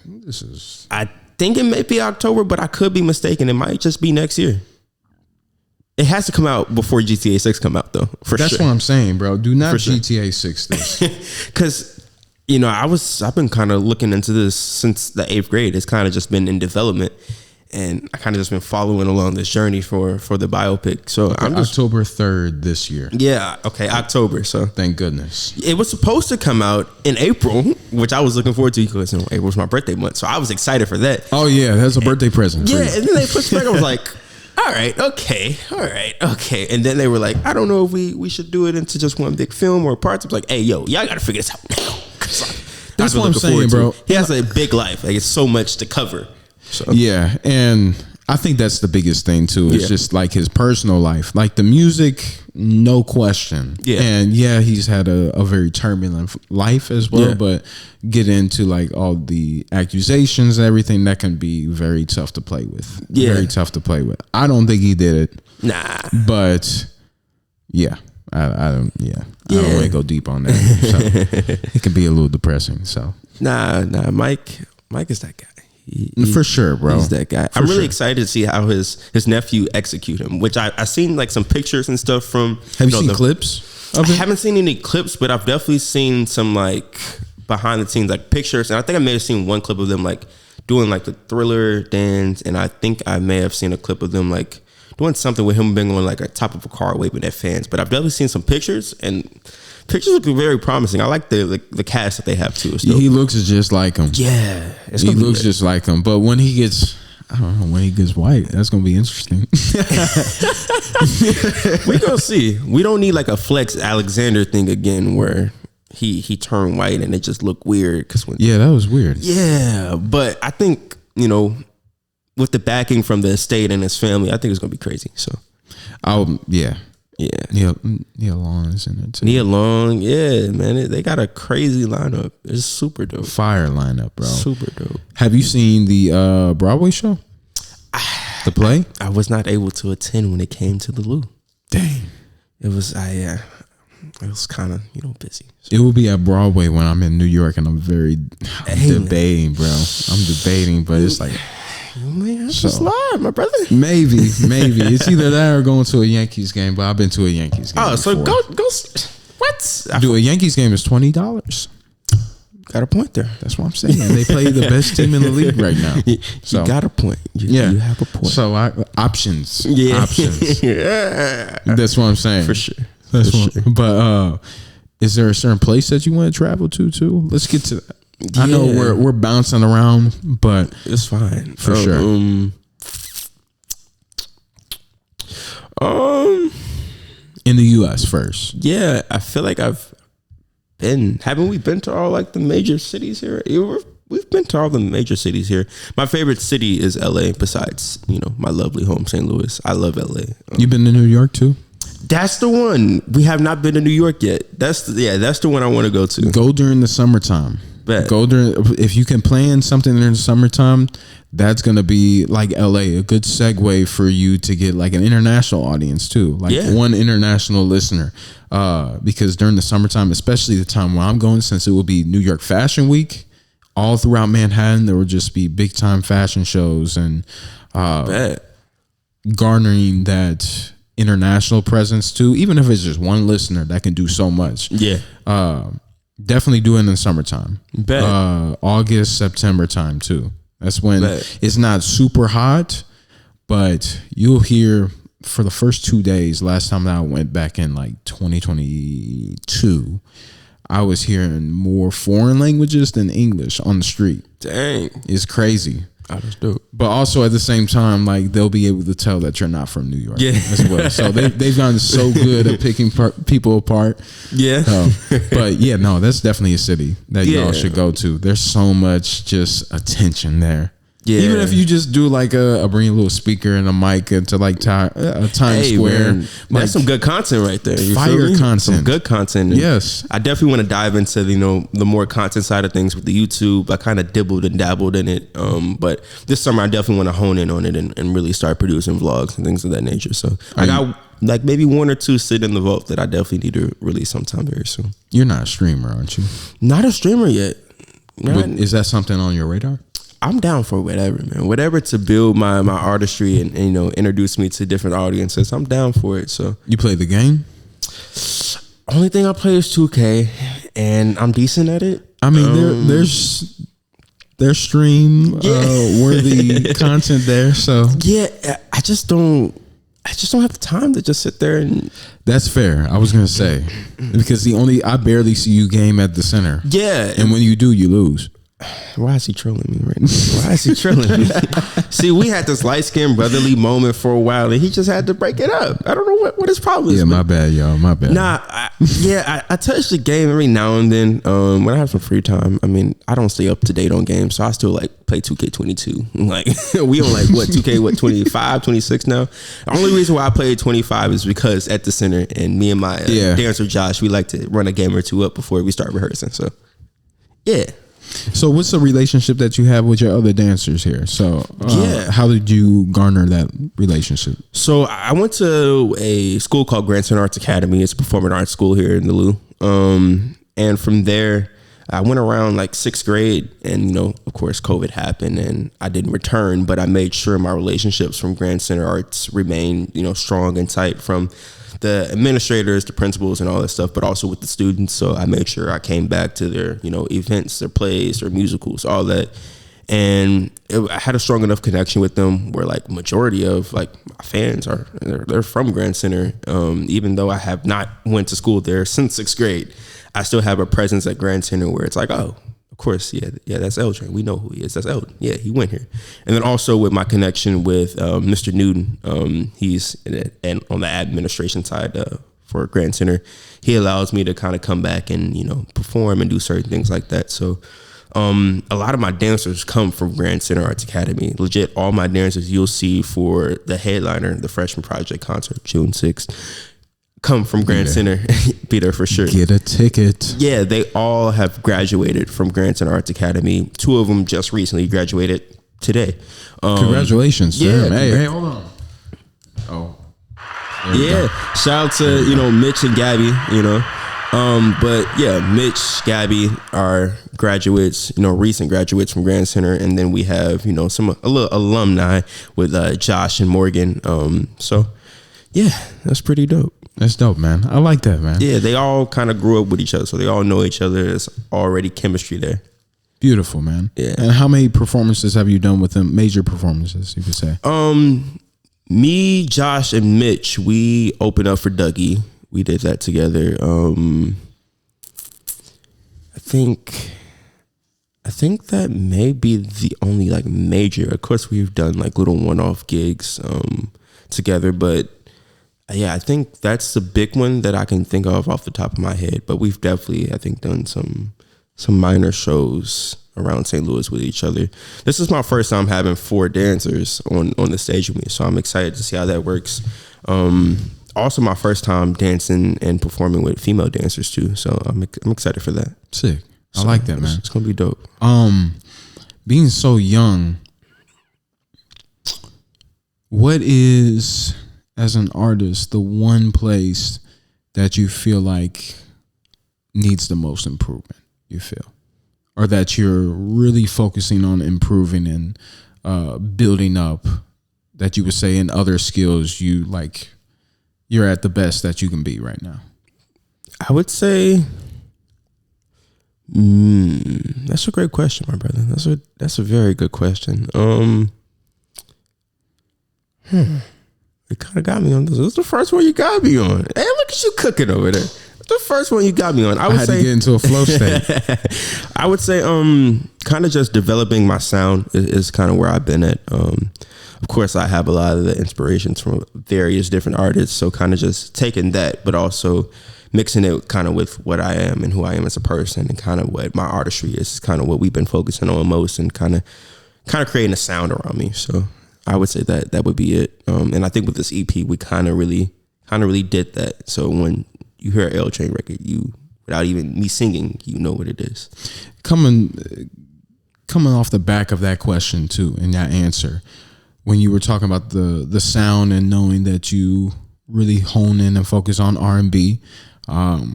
I think it may be October, but I could be mistaken. It might just be next year. It has to come out before GTA 6 come out, though. That's what I'm saying, bro. Do not GTA 6 this. Because, I've been kind of looking into this since the 8th grade. It's kind of just been in development. And I kind of just been following along this journey for the biopic. So I'm just, October 3rd this year. Yeah. Okay. October. So thank goodness. It was supposed to come out in April, which I was looking forward to because April's my birthday month. So I was excited for that. Oh yeah. That's a birthday present. Yeah. And then they pushed it back. I was like, all right. And then they were like, I don't know if we should do it into just one big film or parts. I was like, hey, yo, y'all got to figure this out now. That's what I'm saying, bro. He has a big life. Like, it's so much to cover. So. Yeah, and I think that's the biggest thing too. It's just like his personal life, like the music, no question. Yeah, and he's had a very turbulent life as well. Yeah. But get into like all the accusations and everything, that can be very tough to play with. Yeah, very tough to play with. I don't think he did it. Nah, but yeah. I don't want to go deep on that. So it can be a little depressing. So nah, Mike is that guy. For sure, bro. He's that guy. I'm really excited to see how his nephew execute him, which I seen like some pictures and stuff from. Have you seen clips of it? I haven't seen any clips, but I've definitely seen some like behind the scenes like pictures, and I think I may have seen one clip of them like doing like the Thriller dance, and I think I may have seen a clip of them like doing something with him being on like a top of a car waving at fans. But I've definitely seen some pictures, and pictures look very promising. I like the cast that they have too. He looks just like him. Yeah, he looks just like him. But when he gets, I don't know, when he gets white, that's gonna be interesting. We gonna see. We don't need like a Flex Alexander thing again where he turned white and it just looked weird. That was weird. Yeah, but I think with the backing from the estate and his family, I think it's gonna be crazy. So, yeah. Nia Long is in it too. Nia Long, yeah, man. They got a crazy lineup. It's super dope. Fire lineup, bro. Super dope. Have you seen the Broadway show? The play? I was not able to attend when it came to the Lou. Dang. It was it was kind of busy. So. It will be at Broadway when I'm in New York, and I'm debating, bro. I'm debating, but it's like. You may have to slide, my brother. Maybe. It's either that or going to a Yankees game, but I've been to a Yankees game. Oh, so before. go. What? Do a Yankees game is $20. Got a point there. That's what I'm saying. They play the best team in the league right now. So, you got a point. You have a point. So options. Yeah. Options. Yeah. That's what I'm saying. For sure. But Is there a certain place that you want to travel to too? Let's get to that. I know we're bouncing around, but it's fine for sure. In the U.S. first. Yeah, I feel like haven't we been to all like the major cities here? We've been to all the major cities here. My favorite city is LA, besides, my lovely home, St. Louis. I love LA. You been to New York too? That's the one. We have not been to New York yet. That's the one I want to go to. Go during the summertime. Bet. Go during, if you can plan something during the summertime, that's gonna be like LA, a good segue for you to get like an international audience too, like one international listener. Because during the summertime, especially the time when I'm going, since it will be New York Fashion Week, all throughout Manhattan, there will just be big time fashion shows and garnering that international presence too. Even if it's just one listener, that can do so much. Yeah. Definitely do it in the summertime. August, September time too. That's when it's not super hot, but you'll hear for the first 2 days. Last time that I went back in like 2022, I was hearing more foreign languages than English on the street. Dang. It's crazy. That's dope. But also at the same time, like they'll be able to tell that you're not from New York as well. So they've gotten so good at picking people apart. Yeah. But yeah, no, that's definitely a city that y'all should go to. There's so much just attention there. Yeah. Even if you just do like bring a little speaker and a mic into like Times Square. Man, that's some good content right there. You fire content. Some good content. Yes. I definitely want to dive into the more content side of things with the YouTube. I kind of dibbled and dabbled in it. But this summer I definitely want to hone in on it and really start producing vlogs and things of that nature. So I got like maybe one or two sit in the vault that I definitely need to release sometime very soon. You're not a streamer, aren't you? Not a streamer yet. Is that something on your radar? I'm down for whatever, man. Whatever to build my artistry and introduce me to different audiences. I'm down for it. So you play the game? Only thing I play is 2K, and I'm decent at it. I mean, there's stream worthy content there. So yeah, I just don't have the time to just sit there and. That's fair. I was gonna say because I barely see you game at the center. Yeah, and when you do, you lose. Why is he trolling me right now? Why is he trolling me? See, we had this light-skinned brotherly moment for a while, and he just had to break it up. I don't know what his problem is. Yeah, my bad, y'all. My bad. Nah, I touch the game every now and then when I have some free time. I mean, I don't stay up to date on games, so I still like play 2K22. Like we on like 2K 25, 26 now. The only reason why I play 25 is because at the center, and me and my dancer Josh, we like to run a game or two up before we start rehearsing. So yeah. So what's the relationship that you have with your other dancers here? So how did you garner that relationship? So I went to a school called Grand Center Arts Academy. It's a performing arts school here in the Lou. And from there, I went around like 6th grade, and of course COVID happened and I didn't return, but I made sure my relationships from Grand Center Arts remained, strong and tight from the administrators, the principals, and all that stuff, but also with the students. So I made sure I came back to their, events, their plays, their musicals, all that. And I had a strong enough connection with them where like majority of like my fans they're from Grand Center. Even though I have not went to school there since 6th grade, I still have a presence at Grand Center where it's like, oh, of course, yeah, that's Elten. We know who he is. That's Elten. Yeah, he went here. And then also with my connection with Mr. Newton, he's on the administration side for Grand Center. He allows me to kind of come back and perform and do certain things like that. So a lot of my dancers come from Grand Center Arts Academy. Legit, all my dancers you'll see for the headliner, the Freshmen Project concert, June 6th. Come from Grand Center, be there for sure. Get a ticket. Yeah, they all have graduated from Grand Center Arts Academy. 2 of them just recently graduated today. Congratulations, yeah, sir. Hey, hold on. Oh, yeah. Shout out to Mitch and Gabby. But yeah, Mitch, Gabby are graduates. Recent graduates from Grand Center, and then we have a little alumni with Josh and Morgan. So yeah, that's pretty dope. That's dope, man. I like that, man. Yeah, they all kind of grew up with each other, so they all know each other. There's already chemistry there. Beautiful, man. Yeah. And how many performances have you done with them? Major performances, you could say. Me, Josh, and Mitch, we opened up for Dougie. We did that together. think that may be the only like major. Of course, we've done like little one-off gigs together, but yeah, I think that's the big one that I can think of off the top of my head. But we've definitely, I think, done some minor shows around St. Louis with each other. This is my first time having 4 dancers on the stage with me, so I'm excited to see how that works. Also, my first time dancing and performing with female dancers too, so I'm excited for that. Sick. I like that, man. It's gonna be dope. Being so young, what is, as an artist, the one place that you feel like needs the most improvement, you feel? Or that you're really focusing on improving and building up, that you would say in other skills you're at the best that you can be right now? I would say that's a great question, my brother. That's a very good question. It kind of got me on this. This is the first one you got me on. Hey, look at you cooking over there. The first one you got me on. I had to get into a flow state. I would say kind of just developing my sound is kind of where I've been at. Of course, I have a lot of the inspirations from various different artists, so kind of just taking that, but also mixing it kind of with what I am and who I am as a person, and kind of what my artistry is kind of what we've been focusing on most, and kind of creating a sound around me. So I would say that would be it. And I think with this EP, we kind of really did that. So when you hear an L Train record, you, without even me singing, you know what it is. Coming off the back of that question too, and that answer, when you were talking about the sound and knowing that you really hone in and focus on R&B, a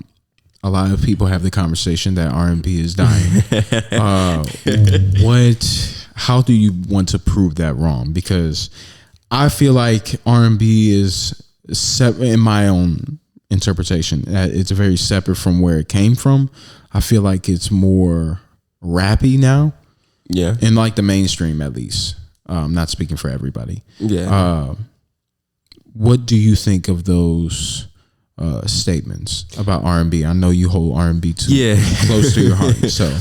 lot of people have the conversation that R&B is dying. How do you want to prove that wrong? Because I feel like R&B is in my own interpretation, it's very separate from where it came from. I feel like it's more rappy now. Yeah. In like the mainstream, at least. Not speaking for everybody. Yeah. What do you think of those statements about R&B? I know you hold R&B close to your heart. So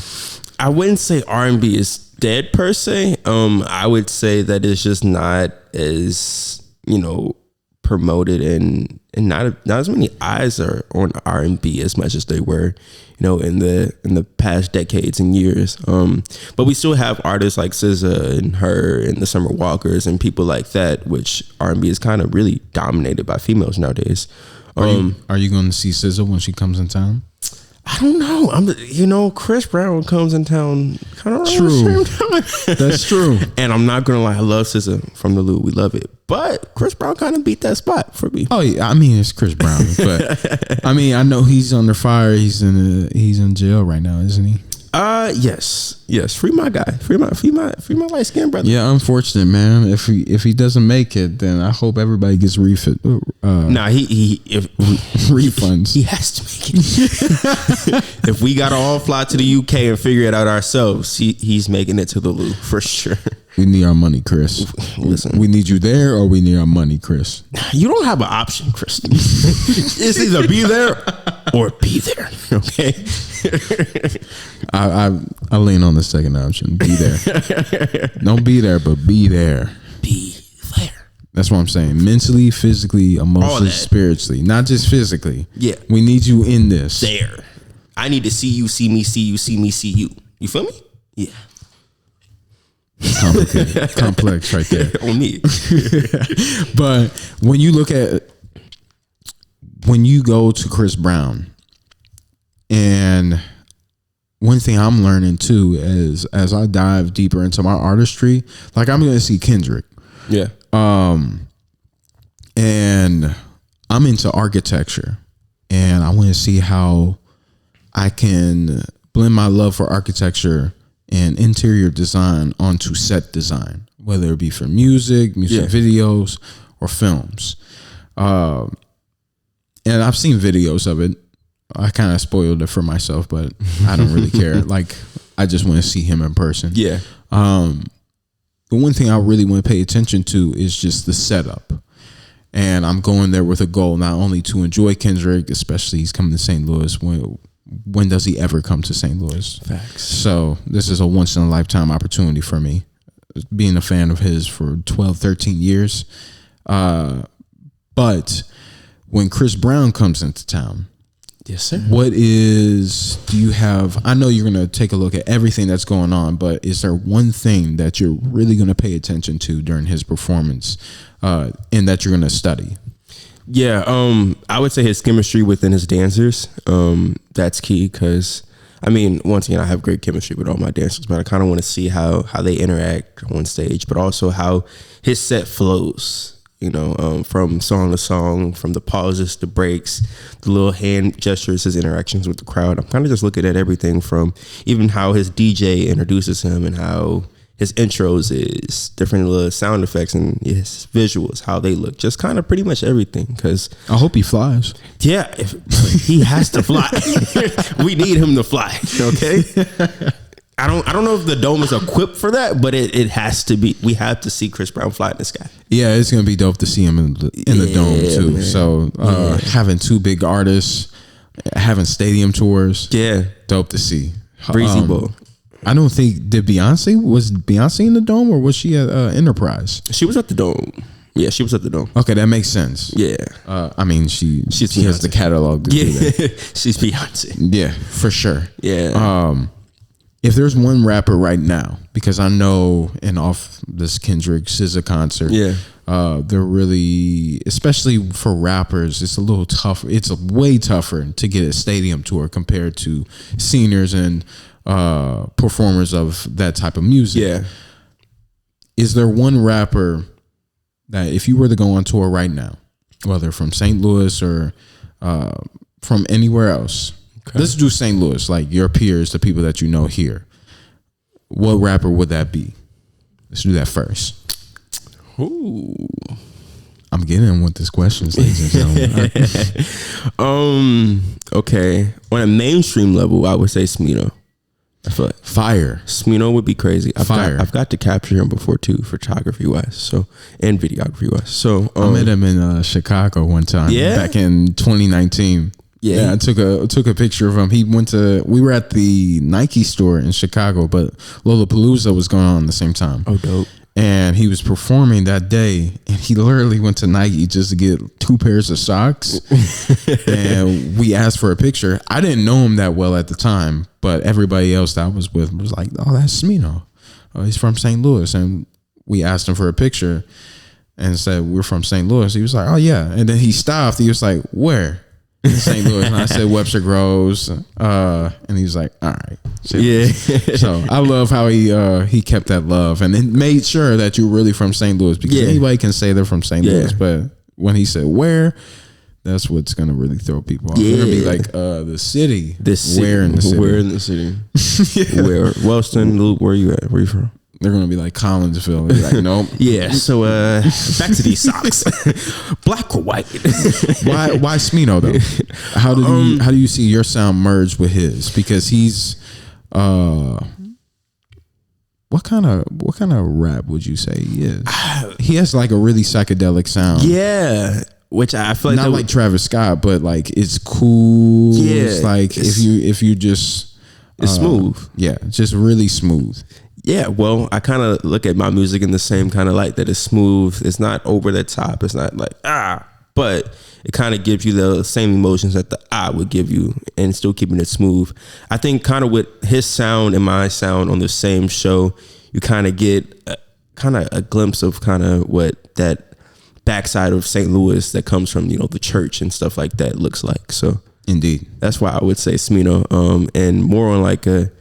I wouldn't say R&B is dead per se. I would say that it's just not as, promoted, and not as many eyes are on R&B as much as they were, in the past decades and years. But we still have artists like SZA and her and the Summer Walkers and people like that, which R&B is kind of really dominated by females nowadays. Are you going to see SZA when she comes in town? I don't know. Chris Brown comes in town kind of around True. the same time. That's true. And I'm not gonna lie, I love SZA from the Lou. We love it, but Chris Brown kind of beat that spot for me. Oh yeah, I mean it's Chris Brown, but I mean I know he's under fire. He's in jail right now, isn't he? Yes. Free my guy. Free my light skinned brother. Yeah, unfortunate, man. If he doesn't make it, then I hope everybody gets refunds. He has to make it. If we gotta all fly to the UK and figure it out ourselves, he's making it to the Lou for sure. We need our money, Chris. Listen, we need you there, or we need our money, Chris. You don't have an option, Chris. It's either be there or be there. Okay. I lean on the second option. Be there. Don't be there, but be there. Be there. That's what I'm saying. Mentally, physically, emotionally, spiritually. Not just physically. Yeah. We need you in this. There. I need to see you, see me, see you, see me, see you. You feel me? Yeah. Complicated. Complex right there. On me. But when you go to Chris Brown, and one thing I'm learning too is as I dive deeper into my artistry, like I'm going to see Kendrick. Yeah. And I'm into architecture, and I want to see how I can blend my love for architecture and interior design onto set design, whether it be for music videos, or films. And I've seen videos of it. I kind of spoiled it for myself, but I don't really care. Like, I just want to see him in person. Yeah. The one thing I really want to pay attention to is just the setup. And I'm going there with a goal, not only to enjoy Kendrick, especially he's coming to St. Louis. when does he ever come to St. Louis? Facts. So this is a once in a lifetime opportunity for me, being a fan of his for 12, 13 years. But when Chris Brown comes into town, yes, sir. Do you have, I know you're going to take a look at everything that's going on, but is there one thing that you're really going to pay attention to during his performance and that you're going to study? Yeah, I would say his chemistry within his dancers. That's key because, I mean, once again, I have great chemistry with all my dancers, but I kind of want to see how they interact on stage, but also how his set flows. You know, from song to song, from the pauses, the breaks, the little hand gestures, his interactions with the crowd. I'm kind of just looking at everything from even how his DJ introduces him and how his intros is, different little sound effects and his visuals, how they look, just kind of pretty much everything. Because I hope he flies. Yeah, he has to fly. We need him to fly. Okay. I don't know if the dome is equipped for that, but it has to be. We have to see Chris Brown fly in the sky. Yeah, it's gonna be dope to see him in the dome too. Man. So having two big artists, having stadium tours, dope to see. Breezy Bowl. I don't think was Beyonce in the dome or was she at Enterprise? She was at the dome. Yeah, she was at the dome. Okay, that makes sense. Yeah, I mean she has the catalog to do that. She's Beyonce. Yeah, for sure. Yeah. If there's one rapper right now, because I know off this Kendrick SZA concert, they're really, especially for rappers, it's a little tougher. It's way tougher to get a stadium tour compared to seniors and performers of that type of music. Yeah. Is there one rapper that if you were to go on tour right now, whether from St. Louis or from anywhere else, okay. Let's do St. Louis, like your peers, the people that you know here. What rapper would that be? Let's do that first. Ooh. I'm getting in with this question, ladies and gentlemen. Okay. On a mainstream level, I would say Smino. I feel like fire. Smino would be crazy. I've got to capture him before too, photography wise, and videography wise. So I met him in Chicago one time. Yeah? Back in 2019. Yeah, I took a picture of him. We were at the Nike store in Chicago, but Lollapalooza was going on at the same time. Oh, dope. And he was performing that day, and he literally went to Nike just to get 2 pairs of socks. And we asked for a picture. I didn't know him that well at the time, but everybody else that I was with was like, "Oh, that's Smino. Oh, he's from St. Louis." And we asked him for a picture and said, "We're from St. Louis." He was like, "Oh, yeah." And then he stopped. He was like, "Where?" In St. Louis. And I said Webster Groves, and he was like, "All right." Yeah. So I love how he kept that love and then made sure that you're really from St. Louis, because anybody can say they're from St. Louis, but when he said where, that's what's gonna really throw people off. They're gonna be like, the city. Where in the city? Where in the city? Where? Wellston, Luke, where you at? Where you from? They're gonna be like Collinsville. They're like, nope. Yeah. So back to these socks. Black or white? Why Smino though? How do you see your sound merge with his? Because he's what kind of rap would you say he is? He has like a really psychedelic sound. Yeah. Which I feel like not like Travis Scott, but like it's cool. Yeah. It's like if you just it's smooth. Yeah, just really smooth. Yeah, well, I kind of look at my music in the same kind of light, that it's smooth. It's not over the top. It's not like, but it kind of gives you the same emotions that the would give you, and still keeping it smooth. I think kind of with his sound and my sound on the same show, you kind of get a glimpse of kind of what that backside of St. Louis that comes from, the church and stuff like that looks like. So indeed, that's why I would say Smino, and more on like a,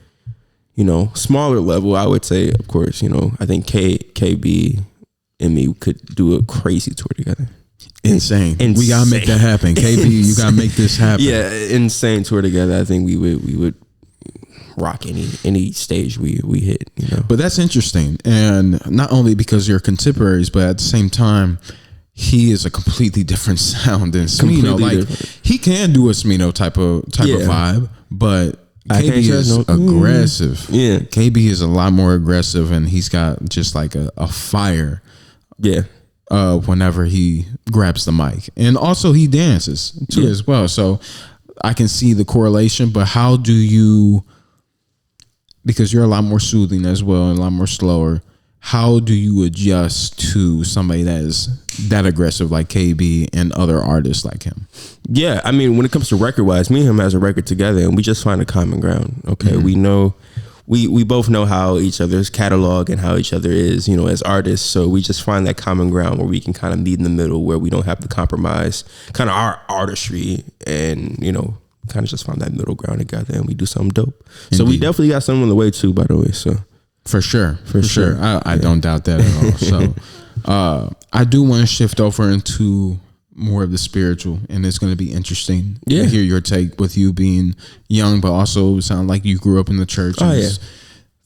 smaller level, I would say, of course, I think KB and me could do a crazy tour together. Insane. We gotta make that happen. KB, you gotta make this happen. Yeah, insane tour together. I think we would rock any stage we hit. But that's interesting, and not only because you're contemporaries, but at the same time, he is a completely different sound than Smino. Like he can do a Smino type of vibe, but KB is aggressive. Yeah. KB is a lot more aggressive, and he's got just like a fire. Yeah. Whenever he grabs the mic, and also he dances too as well. So I can see the correlation, but how do you, because you're a lot more soothing as well and a lot more slower, how do you adjust to somebody that is that aggressive like KB and other artists like him? Yeah, I mean, when it comes to record wise, me and him has a record together, and we just find a common ground. Okay, we know, we both know how each other's catalog and how each other is, you know, as artists. So we just find that common ground where we can kind of meet in the middle, where we don't have to compromise kind of our artistry, and you know, kind of just find that middle ground together, and we do something dope. Indeed. So we definitely got something on the way too, by the way. So. For sure. I don't doubt that at all. So I do want to shift over into more of the spiritual, and it's going to be interesting to hear your take with you being young, but also sound like you grew up in the church.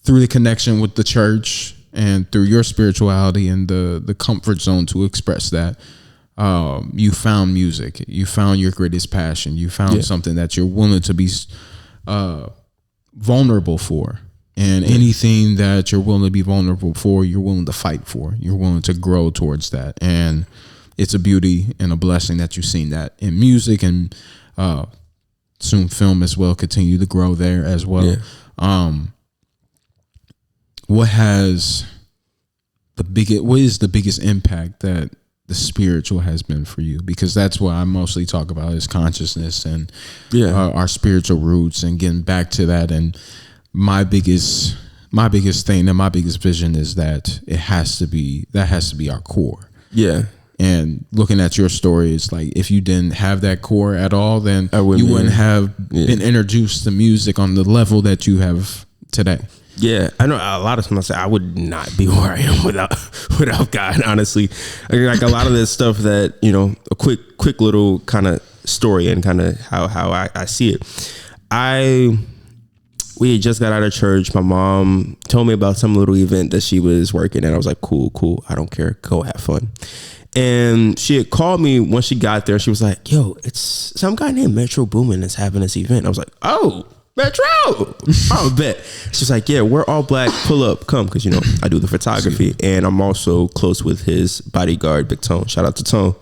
Through the connection with the church and through your spirituality and the comfort zone to express that, you found music. You found your greatest passion. You found something that you're willing to be vulnerable for. And anything that you're willing to be vulnerable for, you're willing to fight for. You're willing to grow towards that. And it's a beauty and a blessing that you've seen that in music, and soon film as well, continue to grow there as well. What is the biggest impact that the spiritual has been for you? Because that's what I mostly talk about, is consciousness and our spiritual roots, and getting back to that. And my biggest thing and my biggest vision is that has to be our core. Yeah. And looking at your story, it's like, if you didn't have that core at all, then you wouldn't have been introduced to music on the level that you have today. Yeah, I know a lot of times I say I would not be where I am without God, honestly. Like a lot of this stuff that, you know, a quick little kind of story and kind of how I see it. We had just got out of church. My mom told me about some little event that she was working at. I was like, cool. I don't care. Go have fun. And she had called me when she got there. She was like, yo, it's some guy named Metro Boomin that's having this event. I was like, oh, Metro. Oh, bet. She's like, yeah, we're all black. Pull up. Come. Because, you know, I do the photography. And I'm also close with his bodyguard, Big Tone. Shout out to Tone.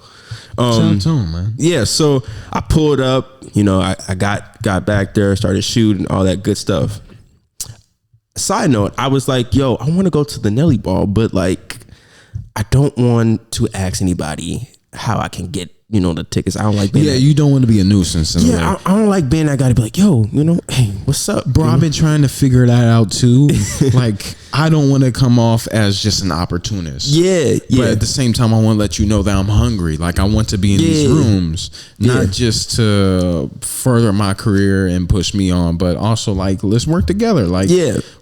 Shout out to him, man. Yeah, so I pulled up, you know, I got back there, started shooting, all that good stuff. Side note, I was like, yo, I want to go to the Nelly Ball, but like, I don't want to ask anybody how I can get, you know, the tickets. I don't like being you don't want to be a nuisance. I don't like being that guy to be like, yo, you know, hey, what's up, bro? I've been trying to figure that out too. Like, I don't want to come off as just an opportunist. Yeah. But at the same time, I want to let you know that I'm hungry. Like, I want to be in these rooms, not just to further my career and push me on, but also like, let's work together. Like,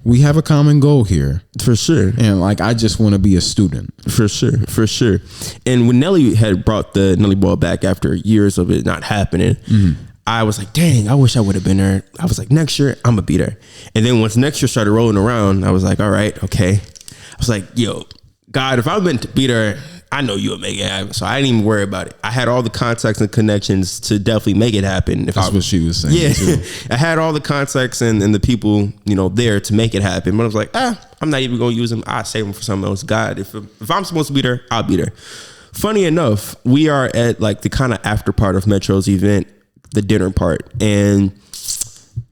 we have a common goal here. For sure. And like, I just want to be a student. For sure. And when Nelly had brought the Nelly Ball back after years of it not happening, I was like, dang, I wish I would have been there. I was like, next year, I'm going to be there. And then once next year started rolling around, I was like, all right, okay. I was like, yo, God, if I've been to be there, I know you would make it happen. So I didn't even worry about it. I had all the contacts and connections to definitely make it happen. That's what she was saying. Yeah, I had all the contacts and the people, you know, there to make it happen. But I was like, I'm not even going to use them. I'll save them for something else. God, if I'm supposed to be there, I'll be there. Funny enough, we are at like the kind of after part of Metro's event, the dinner part, and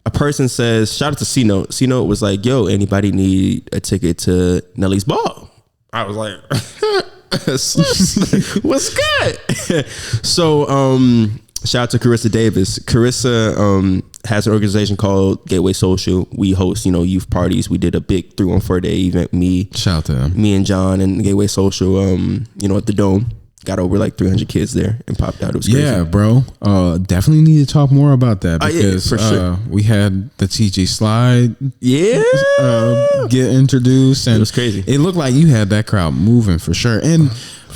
a person says, shout out to C-Note. C-Note was like, yo, anybody need a ticket to Nelly's Ball? I was like, what's good? So shout out to Carissa Davis. Carissa has an organization called Gateway Social. We host, you know, youth parties. We did a big 3-1-4 day event. Shout out to them. Me and John and Gateway Social, you know, at the Dome. Got over like 300 kids there and popped out. It was crazy. Yeah, bro. Definitely need to talk more about that, because for sure. We had the TJ Slide get introduced, and it was crazy. It looked like you had that crowd moving for sure. And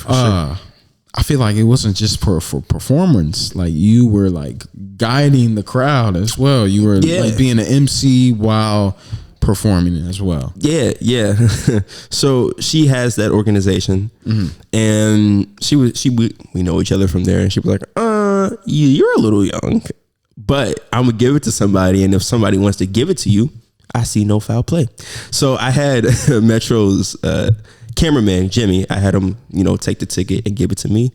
I feel like it wasn't just for performance. Like, you were like guiding the crowd as well. You were like being an MC while performing as well. Yeah. So she has that organization, and we know each other from there, and she was like, you're a little young, but I'm gonna give it to somebody, and if somebody wants to give it to you, I see no foul play. So I had Metro's cameraman Jimmy, I had him, you know, take the ticket and give it to me,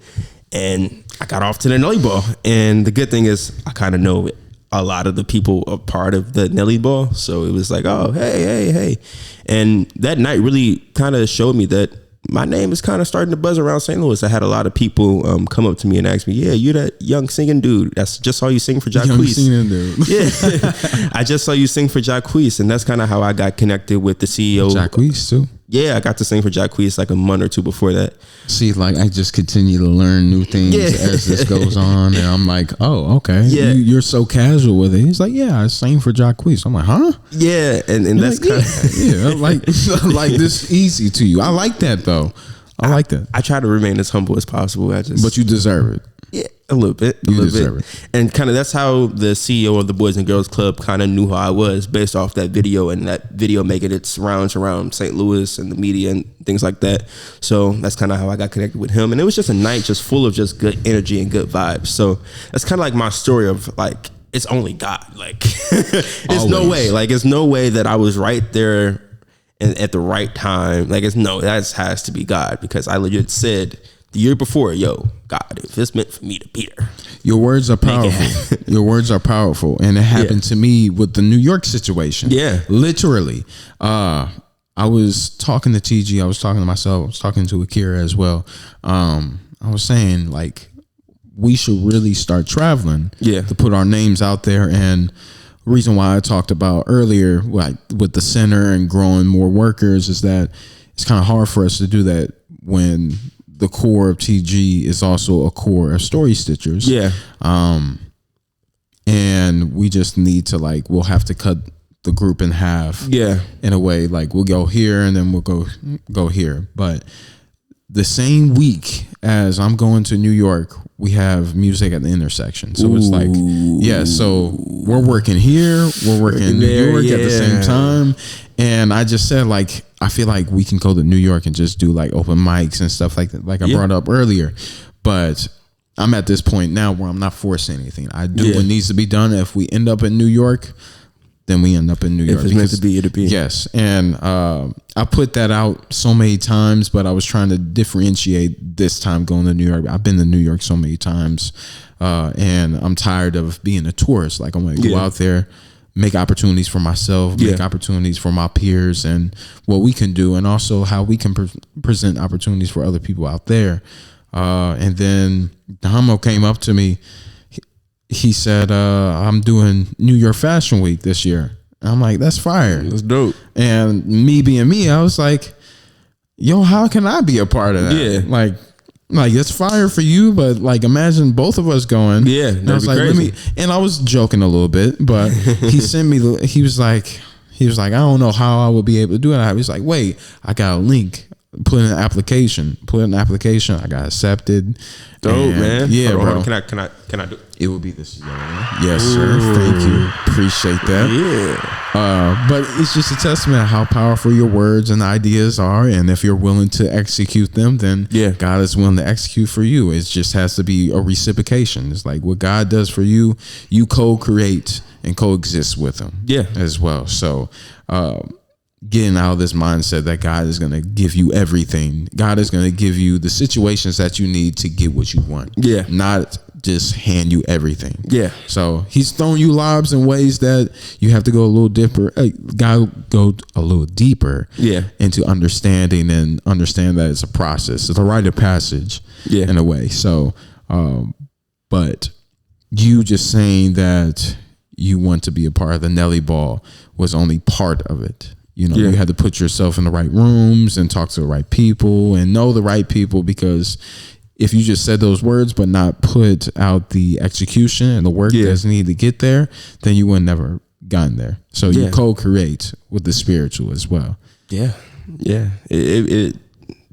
and I got off to the Nelly Ball. And the good thing is I kind of know a lot of the people a part of the Nelly Ball. So it was like, oh, hey. And that night really kind of showed me that my name is kind of starting to buzz around St. Louis. I had a lot of people come up to me and ask me, yeah, you're that young singing dude. That's just saw you sing for Jacquees. Young singing dude. Yeah. I just saw you sing for Jacquees. And that's kind of how I got connected with the CEO. Jacquees too. Yeah, I got to sing for Jacquees like a month or two before that. See, like I just continue to learn new things as this goes on, and I'm like, oh, okay. Yeah. You're so casual with it. He's like, yeah, I sang for Jacquees. I'm like, huh? Yeah, and that's like, kind of like this easy to you. I like that though. I like that. I try to remain as humble as possible. But you deserve it. Yeah, a little bit. You deserve it. And kind of that's how the CEO of the Boys and Girls Club kind of knew who I was based off that video, and that video making its rounds around St. Louis and the media and things like that. So that's kind of how I got connected with him. And it was just a night just full of just good energy and good vibes. So that's kind of like my story of like, it's only God. Like, it's no way. Like, it's no way that I was right there and at the right time. Like, that has to be God, because I legit said the year before, yo, God, if it's meant for me to be there. Your words are powerful. Your words are powerful. And it happened to me with the New York situation. Yeah. Literally. I was talking to TG. I was talking to myself. I was talking to Akira as well. I was saying, like, we should really start traveling to put our names out there. And the reason why I talked about earlier, like with the center and growing more workers, is that it's kind of hard for us to do that when the core of TG is also a core of Story Stitchers. Yeah. And we just need to, like, we'll have to cut the group in half. Yeah. In a way, like we'll go here and then we'll go here. But the same week as I'm going to New York, we have music at the intersection. So it's like, so we're working here, we're working in New York at the same time. And I just said, like, I feel like we can go to New York and just do like open mics and stuff like that, like I brought up earlier. But I'm at this point now where I'm not forcing anything. I do what needs to be done. If we end up in New York, then we end up in New York. If it's meant to be, it'll be. Yes. And I put that out so many times, but I was trying to differentiate this time going to New York. I've been to New York so many times, and I'm tired of being a tourist. Like, I'm going to go out there, make opportunities for myself, make opportunities for my peers, and what we can do, and also how we can present opportunities for other people out there. And then Damo came up to me. He said, I'm doing New York Fashion Week this year. I'm like, that's fire. That's dope. And me being me, I was like, yo, how can I be a part of that? Yeah. Like it's fire for you, but like imagine both of us going. Yeah. And I was like, crazy. And I was joking a little bit, but he sent me he was like, I don't know how I would be able to do it. I was like, wait, I got a link. Put in an application. I got accepted. Dope, man. Yeah, hold bro. on. Can I do it? It would be this. Yes, sir. Thank you. Appreciate that. Yeah. But it's just a testament of how powerful your words and ideas are, and if you're willing to execute them, then God is willing to execute for you. It just has to be a reciprocation. It's like what God does for you, you co-create and coexist with Him. Yeah, as well. So. Getting out of this mindset that God is going to give you everything. God is going to give you the situations that you need to get what you want. Yeah. Not just hand you everything. Yeah. So He's throwing you lobs in ways that you have to go a little deeper. Go a little deeper. Yeah. Into understanding and understand that it's a process. It's a rite of passage. Yeah. In a way. So, but you just saying that you want to be a part of the Nelly Ball was only part of it. You know, you had to put yourself in the right rooms and talk to the right people and know the right people, because if you just said those words but not put out the execution and the work that's needed to get there, then you would never gotten there. So you co-create with the spiritual as well. Yeah. Yeah. It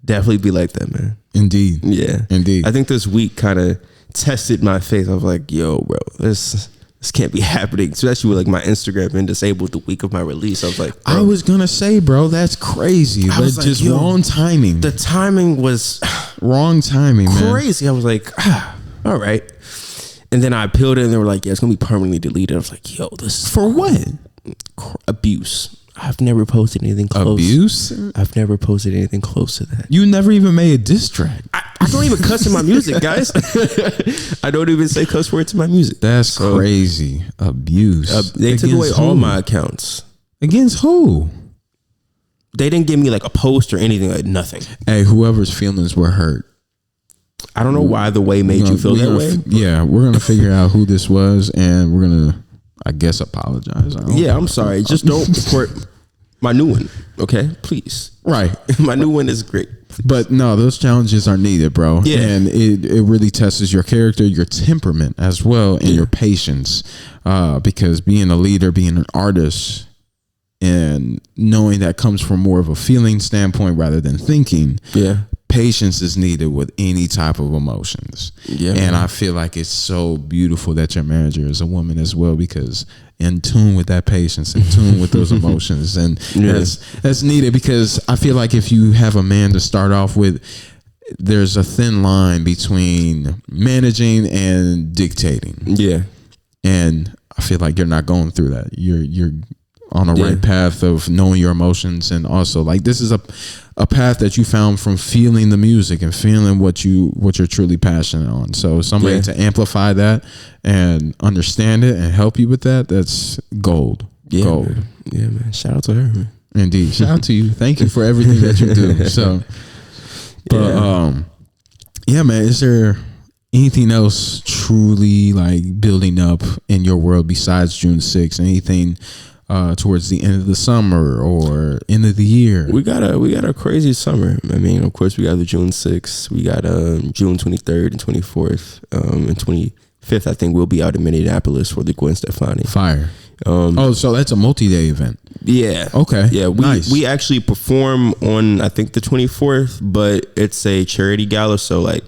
definitely be like that, man. Indeed. Yeah. Indeed. I think this week kind of tested my faith. I was like, yo, bro, this can't be happening, especially with like my Instagram being disabled the week of my release. I was like, bro. I was gonna say, bro, that's crazy, but like, just wrong timing. The timing was wrong timing, crazy. Man. I was like, all right. And then I appealed it, and they were like, yeah, it's gonna be permanently deleted. I was like, yo, this is for what? Abuse. I've never posted anything close. Abuse? I've never posted anything close to that. You never even made a diss track. I don't even cuss in my music, guys. I don't even say cuss words in my music. That's crazy. Abuse. They took away all my accounts. Against who? They didn't give me like a post or anything, like nothing. Hey, whoever's feelings were hurt. I don't know why the way made you feel that way. Yeah, we're going to figure out who this was, and we're going to, I guess, apologize. I'm sorry. Just don't report my new one, okay? Please. Right. My new one is great. But no, those challenges are needed, bro. Yeah. And it really tests your character, your temperament as well, and your patience. Because being a leader, being an artist, and knowing that comes from more of a feeling standpoint rather than thinking. Yeah. Patience is needed with any type of emotions. Yeah. And I feel like it's so beautiful that your manager is a woman as well, because in tune with that patience, in tune with those emotions. And that's needed, because I feel like if you have a man to start off with, there's a thin line between managing and dictating. Yeah. And I feel like you're not going through that. You're on a right path of knowing your emotions, and also like this is a path that you found from feeling the music and feeling what you're truly passionate on. So somebody to amplify that and understand it and help you with that, that's gold. Yeah, gold. Man. Yeah, man. Shout out to her, man. Indeed. Shout out to you. Thank you for everything that you do. So, but yeah, man. Is there anything else truly like building up in your world besides June 6th? Anything towards the end of the summer or end of the year? We got a crazy summer. I mean, of course, we got the June 6th. We got June 23rd and 24th, and 25th. I think we'll be out in Minneapolis for the Gwen Stefani. Fire. So that's a multi-day event. Yeah. Okay. Yeah. We actually perform on, I think, the 24th, but it's a charity gala. So like,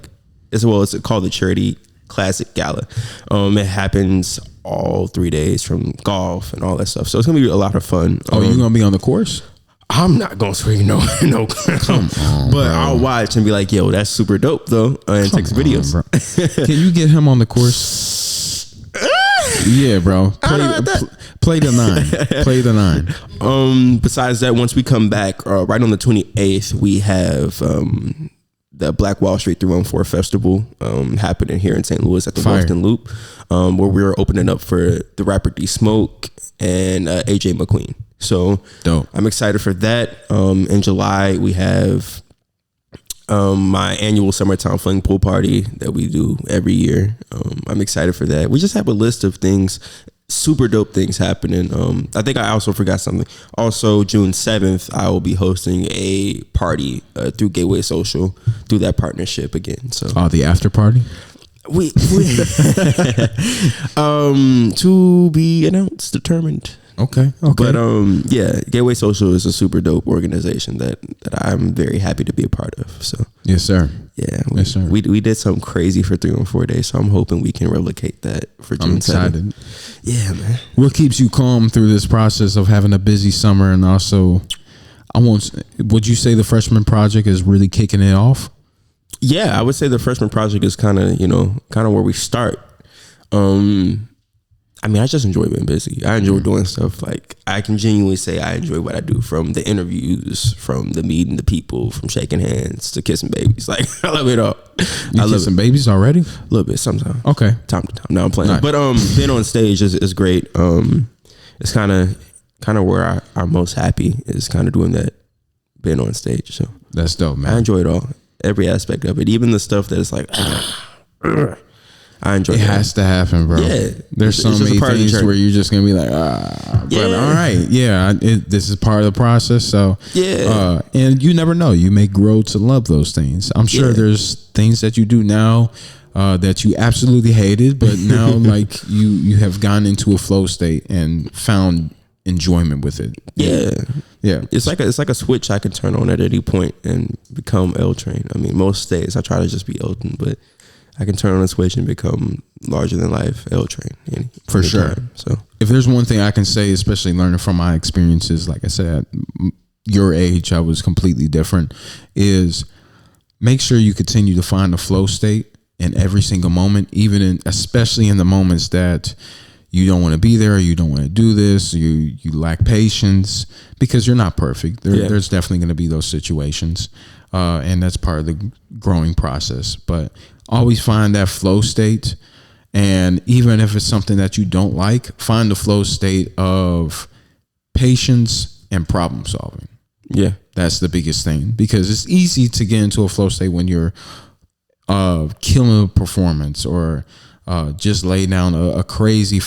it's called the Charity Classic Gala. It happens all 3 days, from golf and all that stuff. So it's gonna be a lot of fun. You gonna be on the course? I'm not gonna swing no. Come on, but I'll watch and be like, yo, that's super dope though, and take some videos. Can you get him on the course? Yeah, bro. Play the 9. Play the 9. Besides that, once we come back, right on the 28th, we have the Black Wall Street 314 Festival happening here in St. Louis at the Boston Loop, where we're opening up for the rapper D Smoke and AJ McQueen. So dope. I'm excited for that. In July, we have my annual summertime Fling pool party that we do every year. I'm excited for that. We just have a list of things, super dope things happening. I think I also forgot something. Also, June 7th, I will be hosting a party through Gateway Social, through that partnership again. So the after party? We to be announced, determined. Okay. But yeah, Gateway Social is a super dope organization that I'm very happy to be a part of. So yes, sir. Yeah, yes, sir. We did something crazy for 3 and 4 days, so I'm hoping we can replicate that for June 7th. Yeah, man. What keeps you calm through this process of having a busy summer, and also, would you say the Freshman Project is really kicking it off? Yeah, I would say the Freshman Project is kind of where we start. I mean, I just enjoy being busy. I enjoy doing stuff. Like, I can genuinely say I enjoy what I do, from the interviews, from the meeting the people, from shaking hands to kissing babies. Like, I love it all. You kissing babies already? A little bit sometimes. Okay. Time to time. No, I'm playing. Nice. But being on stage is great. It's kind of where I'm most happy, is kind of doing that, being on stage. So that's dope, man. I enjoy it all, every aspect of it, even the stuff that is like. I enjoy it. It has to happen, bro. Yeah. There's so many things where you're just going to be like, but all right. Yeah. This is part of the process. So, yeah. And you never know. You may grow to love those things. I'm sure there's things that you do now that you absolutely hated, but now like you have gone into a flow state and found enjoyment with it. Yeah. Yeah. It's like a switch I can turn on at any point and become Elten. I mean, most days I try to just be Elten, but I can turn on a switch and become larger than life Elten. For sure. So if there's one thing I can say, especially learning from my experiences, like I said, your age, I was completely different, is make sure you continue to find the flow state in every single moment, especially in the moments that you don't want to be there, or you don't want to do this, you lack patience, because you're not perfect. There's definitely going to be those situations, and that's part of the growing process. But always find that flow state, and even if it's something that you don't like, find the flow state of patience and problem solving. Yeah, that's the biggest thing, because it's easy to get into a flow state when you're killing a performance, or just lay down a crazy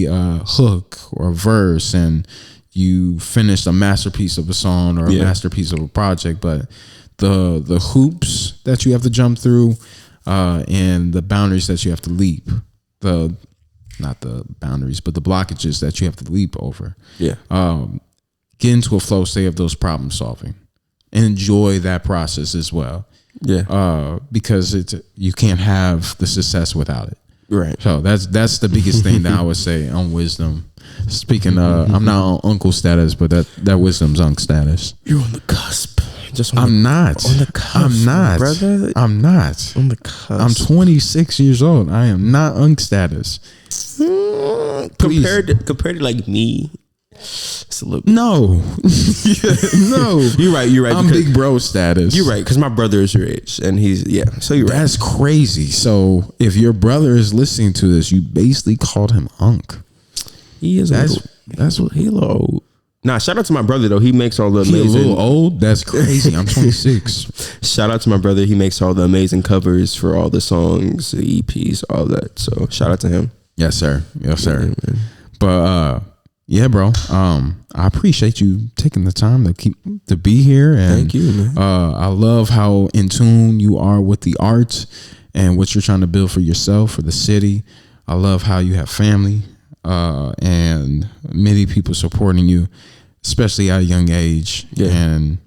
hook or verse, and you finished a masterpiece of a song or a masterpiece of a project. But the hoops that you have to jump through, and the boundaries that you have to leap, not the boundaries, but the blockages that you have to leap over. Get into a flow state of those problem solving. Enjoy that process as well. Because you can't have the success without it. Right. So that's the biggest thing that I would say on wisdom. Speaking I'm not on uncle status, but that wisdom's uncle status. You're on the cusp. I'm not on the cusp, brother. I'm not on the cusp. I'm 26 years old. I am not uncle status. Compared to like me, it's a little bit. No. No. You're right. I'm big bro status. You're right, because my brother is your age, and he's so you're right. That's crazy. So if your brother is listening to this, you basically called him Unc. He is that's what he a little old. Nah, shout out to my brother though. He makes all the amazing. He a little old? That's crazy. I'm 26. Shout out to my brother. He makes all the amazing covers for all the songs, the EPs, all that. So shout out to him. Yes, sir. Yes, sir. Yeah, but yeah, bro. I appreciate you taking the time to be here. And thank you, man. I love how in tune you are with the art and what you're trying to build for yourself, for the city. I love how you have family and many people supporting you, especially at a young age. Yeah. And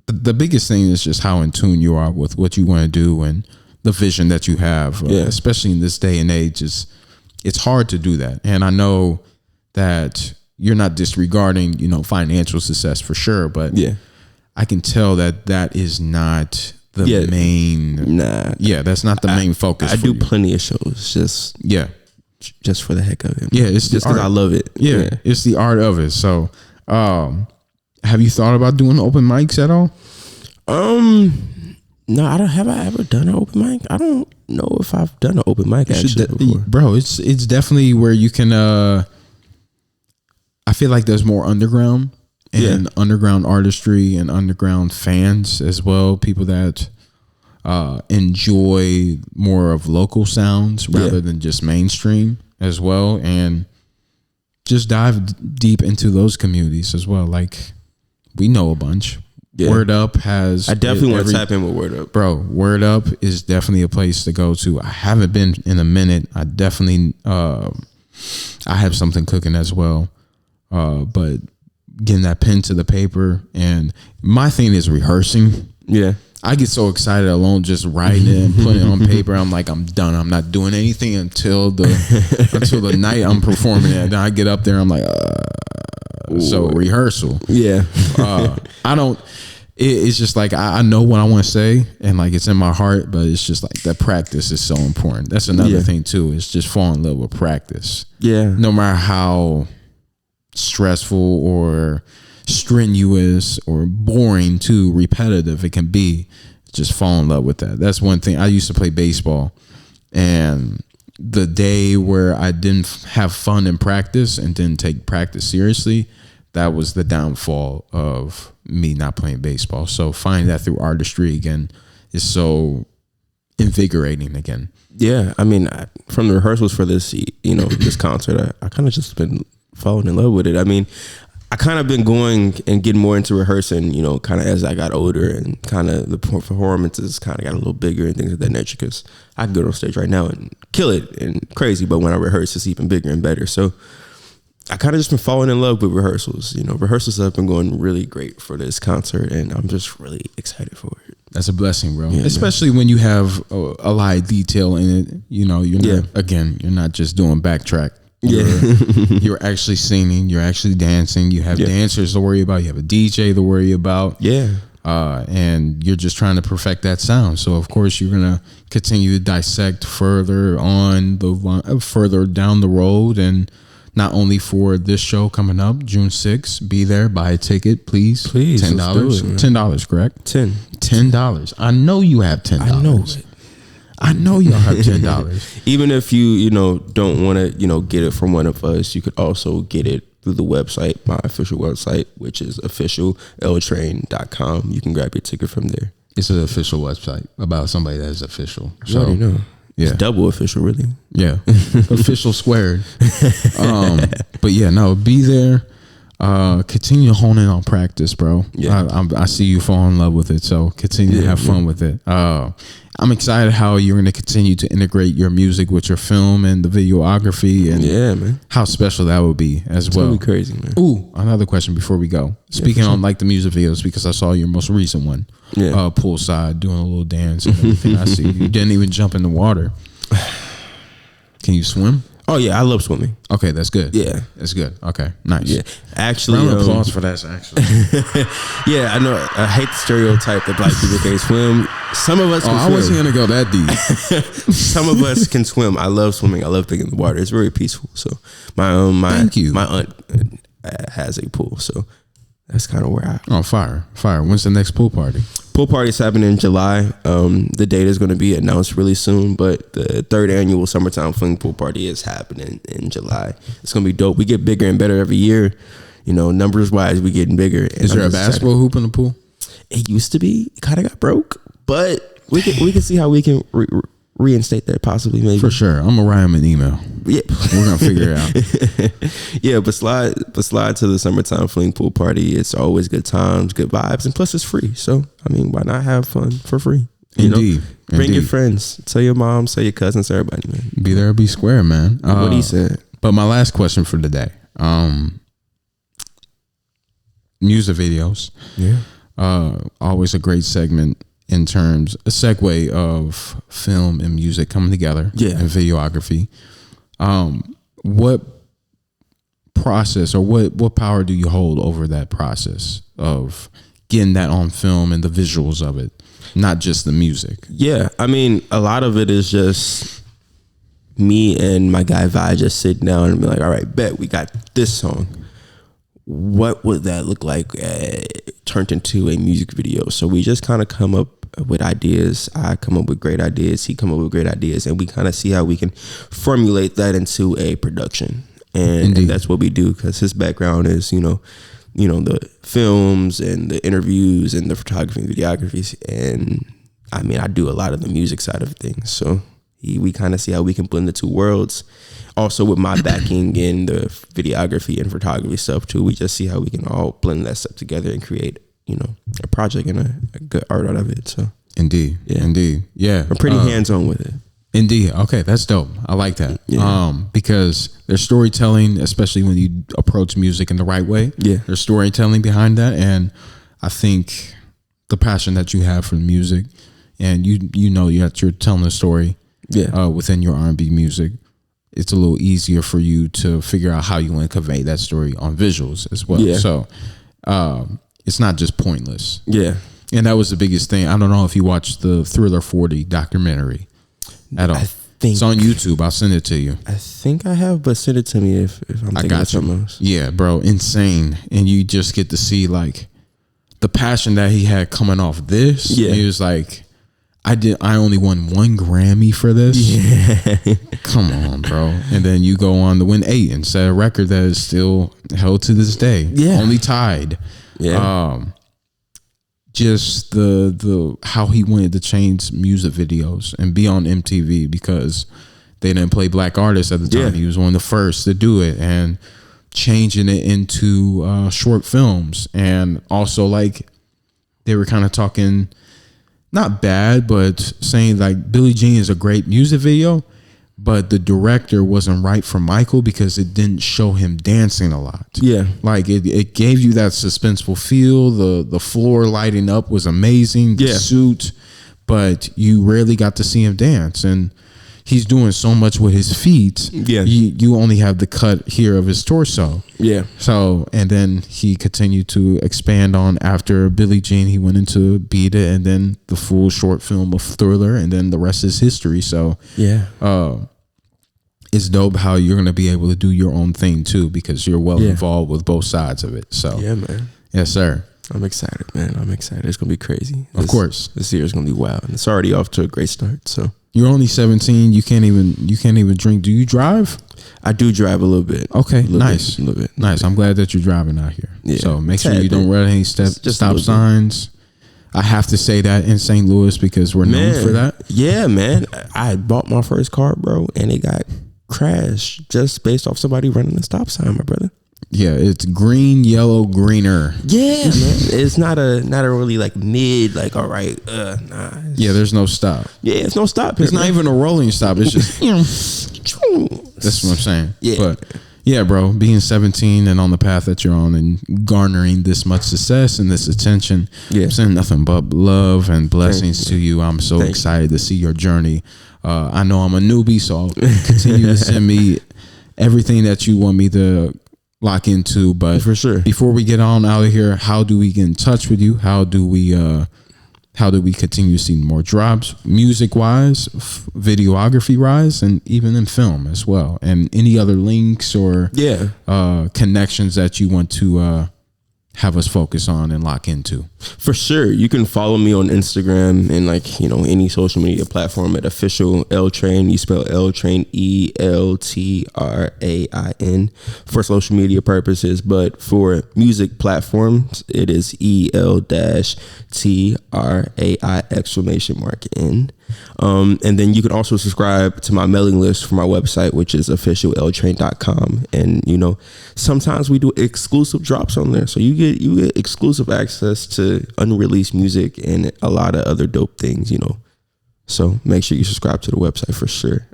the biggest thing is just how in tune you are with what you want to do and the vision that you have, especially in this day and age. It's hard to do that. And I know that you're not disregarding, financial success for sure, but I can tell that is not the main. That's not the main focus. I do plenty of shows, just for the heck of it. Yeah, it's just because I love it. Yeah, it's the art of it. So, have you thought about doing open mics at all? No, I don't. Have I ever done an open mic? I don't know if I've done an open mic actually before. Bro, it's definitely where you can. I feel like there's more underground and underground artistry and underground fans as well. People that enjoy more of local sounds rather than just mainstream as well, and just dive deep into those communities as well. Like, we know a bunch. Word Up has. I definitely want to tap in with Word Up, bro. Word Up is definitely a place to go to. I haven't been in a minute. I definitely I have something cooking as well. But getting that pen to the paper, and my thing is rehearsing. Yeah. I get so excited alone just writing it and putting it on paper. I'm like, I'm done. I'm not doing anything until the night I'm performing it. Then I get up there, I'm like, so rehearsal. Yeah. I don't. It's just like I know what I want to say, and like it's in my heart, but it's just like that practice is so important. That's another thing too. It's just fall in love with practice. Yeah. No matter how stressful or strenuous or boring too, repetitive it can be, just fall in love with that. That's one thing. I used to play baseball, and the day where I didn't have fun in practice and didn't take practice seriously, that was the downfall of me not playing baseball. So finding that through artistry again is so invigorating again. Yeah, I mean, from the rehearsals for this, this concert, I kind of just been falling in love with it. I mean, I kind of been going and getting more into rehearsing, kind of as I got older, and kind of the performances kind of got a little bigger and things of that nature, because I can go on stage right now and kill it and crazy, but when I rehearse, it's even bigger and better. So I kind of just been falling in love with rehearsals. Rehearsals have been going really great for this concert, and I'm just really excited for it. That's a blessing, bro. Yeah, especially when you have a lot of detail in it. You're not just doing backtrack. You're actually singing. You're actually dancing. You have dancers to worry about. You have a DJ to worry about. Yeah. and you're just trying to perfect that sound. So of course you're gonna continue to dissect further down the road, and not only for this show coming up June 6th. Be there, buy a ticket, please. $10. $10, correct? $10. I know you have $10. I know it. I know y'all have $10. Even if you don't want to get it from one of us, you could also get it through the website, my official website, which is officialltrain.com. You can grab your ticket from there. It's an official website about somebody that is official. So, you already know. Yeah. It's double official, really. Yeah. Official squared. But yeah, no, be there. Continue to hone in on practice, bro. Yeah. I see you fall in love with it, so continue to have fun with it. I'm excited how you're going to continue to integrate your music with your film and the videography, and man, how special that would be as well. It's crazy, man. Ooh, another question before we go. Speaking on like the music videos, because I saw your most recent one, poolside doing a little dance and everything. I see you didn't even jump in the water. Can you swim? Oh yeah, I love swimming. Okay, that's good. Yeah, that's good. Okay, nice. Yeah, actually, round of applause for that. Actually, yeah, I know. I hate the stereotype that black people can't swim. Some of us. Can swim. I wasn't gonna go that deep. Some of us can swim. I love swimming. I love being in the water. It's very peaceful. So my aunt has a pool, so that's kind of where I. Oh, fire! When's the next pool party? Pool party is happening in July. The date is going to be announced really soon, but the 3rd annual Summertime Fling pool party is happening in July. It's going to be dope. We get bigger and better every year. Numbers wise, we getting bigger. Is there a basketball hoop in the pool? It used to be. It kind of got broke, but we can see how we can reinstate that possibly, maybe. For sure. I'm gonna write him an email. Yeah, we're gonna figure it out. Yeah, but slide to the Summertime Fling pool party. It's always good times, good vibes, and plus it's free. So I mean, why not have fun for free? Indeed. Bring your friends. Tell your mom. Tell your cousins. Everybody, man. Be there or be square, man. What he said. But my last question for the day. Music videos. Yeah. Always a great segment. In terms, a segue of film and music coming together, and videography. What process or what power do you hold over that process of getting that on film and the visuals of it, not just the music? Yeah, I mean, a lot of it is just me and my guy Vi just sitting down and be like, all right, bet we got this song. What would that look like turned into a music video? So we just kind of come up with ideas. I come up with great ideas. He come up with great ideas, and we kind of see how we can formulate that into a production. And that's what we do, because his background is, the films and the interviews and the photography and videography. And I mean, I do a lot of the music side of things. So we kind of see how we can blend the two worlds. Also with my backing in the videography and photography stuff too, we just see how we can all blend that stuff together and create, a project and a good art out of it. So indeed. Yeah. I'm pretty hands-on with it. Indeed. Okay, that's dope. I like that. Yeah. Because there's storytelling, especially when you approach music in the right way. Yeah. There's storytelling behind that, and I think the passion that you have for music, and you're telling a story. Yeah. Within your R&B music, it's a little easier for you to figure out how you want to convey that story on visuals as well. Yeah. So it's not just pointless. Yeah. And that was the biggest thing. I don't know if you watched the Thriller 40 documentary at all. It's on YouTube. I'll send it to you. I think I have, but send it to me if I'm thinking of something else. Yeah, bro. Insane. And you just get to see like the passion that he had coming off this. Yeah. He was like, I only won 1 Grammy for this. Yeah. Come on, bro. And then you go on to win 8 and set a record that is still held to this day. Yeah. Only tied. Yeah. Just the how he wanted to change music videos and be on MTV because they didn't play black artists at the time. Yeah. He was one of the first to do it, and changing it into short films. And also, like, they were kind of talking, not bad, but saying like Billie Jean is a great music video, but the director wasn't right for Michael because it didn't show him dancing a lot. Yeah. Like it gave you that suspenseful feel. The floor lighting up was amazing. The suit, but you rarely got to see him dance. And he's doing so much with his feet. Yeah. You only have the cut here of his torso. Yeah. So, and then he continued to expand on after Billie Jean. He went into Beat It, and then the full short film of Thriller, and then the rest is history. So, yeah. It's dope how you're going to be able to do your own thing too, because you're well involved with both sides of it. So, yeah, man. Yes, sir. I'm excited, man. I'm excited. It's gonna be crazy. Of course, this year is gonna be wild, and it's already off to a great start. So you're only 17. You can't even drink. Do you drive? I do drive a little bit. Okay, nice. A little bit. Nice. I'm glad that you're driving out here. Yeah. So make sure you don't run any stop signs. I have to say that in St. Louis because we're known for that. Yeah, man. I bought my first car, bro, and it got crashed just based off somebody running a stop sign, my brother. Yeah, it's green, yellow, greener. Yeah, man. It's not a really like mid, like all right, nah. Yeah, there's no stop. Yeah, it's no stop here. It's not even a rolling stop. It's just that's what I'm saying. Yeah. But yeah, bro, being 17 and on the path that you're on and garnering this much success and this attention, I'm saying nothing but love and blessings to you. I'm so excited to see your journey. I know I'm a newbie, so I'll continue to send me everything that you want me to lock into. But for sure, before we get on out of here, how do we get in touch with you? How do we continue to see more drops, music wise, videography wise, and even in film as well? And any other links or connections that you want to have us focus on and lock into? For sure. You can follow me on Instagram and like, any social media platform at official Eltrain. You spell Eltrain ELTRAIN for social media purposes, but for music platforms, it is EL-TRAI!N. And then you can also subscribe to my mailing list for my website, which is officialeltrain.com. And sometimes we do exclusive drops on there, so you get exclusive access to unreleased music and a lot of other dope things. So make sure you subscribe to the website for sure.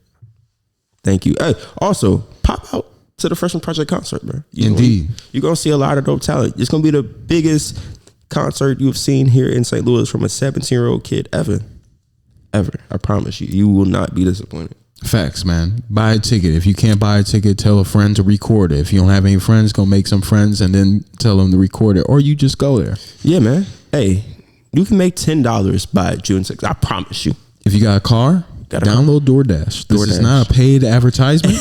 Thank you. Hey, also pop out to the Freshman Project concert, bro. Indeed, you're gonna see a lot of dope talent. It's gonna be the biggest concert you've seen here in St. Louis from a 17-year-old kid ever. I promise you, you will not be disappointed. Facts, man. Buy a ticket. If you can't buy a ticket, tell a friend to record it. If you don't have any friends, go make some friends and then tell them to record it, or you just go there. Yeah, man. Hey, you can make $10 by June 6th. I promise you. If you got a car, download DoorDash. This is not a paid advertisement,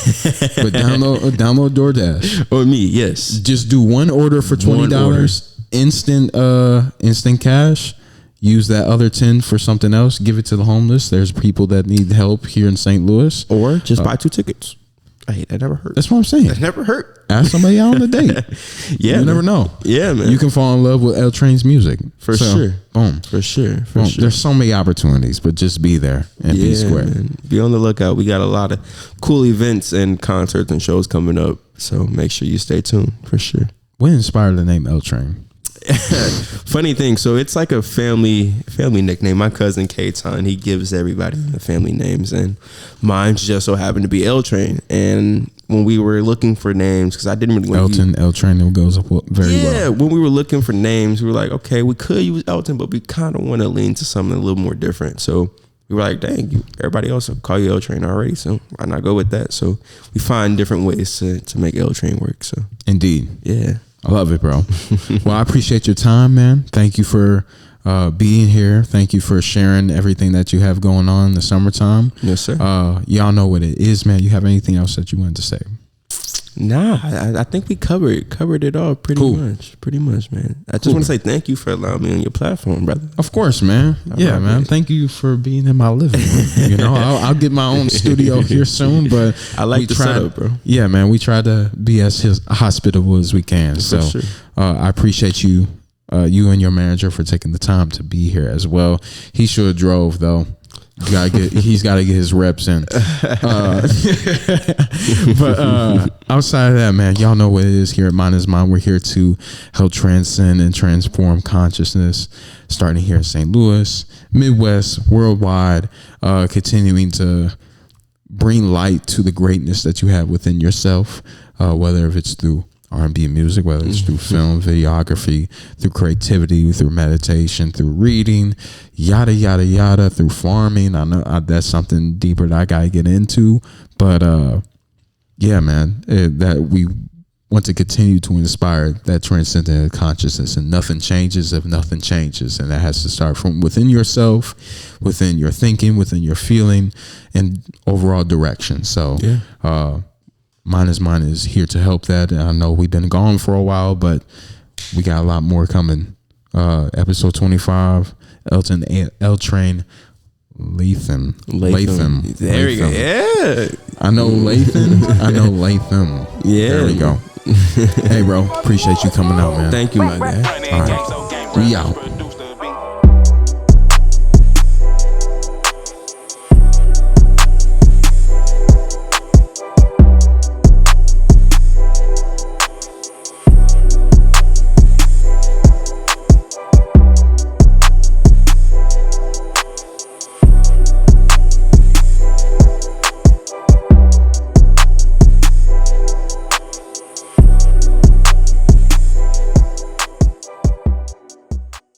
but download DoorDash. Or me, yes. Just do one order for $20, instant cash. Use that other 10 for something else. Give it to the homeless. There's people that need help here in St. Louis. Or just buy 2 tickets. Hey, that never hurt. That's what I'm saying. That never hurt. Ask somebody out on a date. You never know. Yeah, man. You can fall in love with Eltrain's music. For sure. Boom. For sure. There's so many opportunities, but just be there and be square. Man. Be on the lookout. We got a lot of cool events and concerts and shows coming up. So make sure you stay tuned for sure. What inspired the name Eltrain? Funny thing, so it's like a family nickname. My cousin Katon, he gives everybody the family names, and mine just so happened to be Eltrain. And when we were looking for names, because I didn't really want Eltrain, it goes up very well. Yeah, when we were looking for names, we were like, okay, we could use Elton, but we kind of want to lean to something a little more different. So we were like, dang, everybody else call you Eltrain already, so why not go with that? So we find different ways to make Eltrain work. So indeed, yeah. I love it, bro. Well, I appreciate your time, man. Thank you for being here. Thank you for sharing everything that you have going on in the summertime. Yes, sir. Y'all know what it is, man. You have anything else that you wanted to say? Nah, I think we covered it all pretty much, man. I just want to say thank you for allowing me on your platform, brother. Of course, man. Yeah, man. Thank you for being in my living room. I'll get my own studio here soon, but I like the setup, bro. Yeah, man. We try to be as hospitable as we can. So sure. I appreciate you, you and your manager for taking the time to be here as well. He should have drove though. He's got to get his reps in. But outside of that, man, y'all know what it is here at Mine is Mine. We're here to help transcend and transform consciousness, starting here in St. Louis, Midwest, worldwide, continuing to bring light to the greatness that you have within yourself, whether if it's through R&B music, whether it's through film, videography, through creativity, through meditation, through reading, yada yada yada, through farming. I know that's something deeper that I gotta get into, but yeah, man, that we want to continue to inspire that transcendent consciousness, and nothing changes if nothing changes, and that has to start from within yourself, within your thinking, within your feeling, and overall direction. So Mine is here to help that. And I know we've been gone for a while, but we got a lot more coming. Episode 25, Elten, Eltrain, Latham. There you go. Yeah. I know Latham. I know Latham. Yeah. There we go. Hey, bro. Appreciate you coming out, man. Thank you, my guy. All right. We out.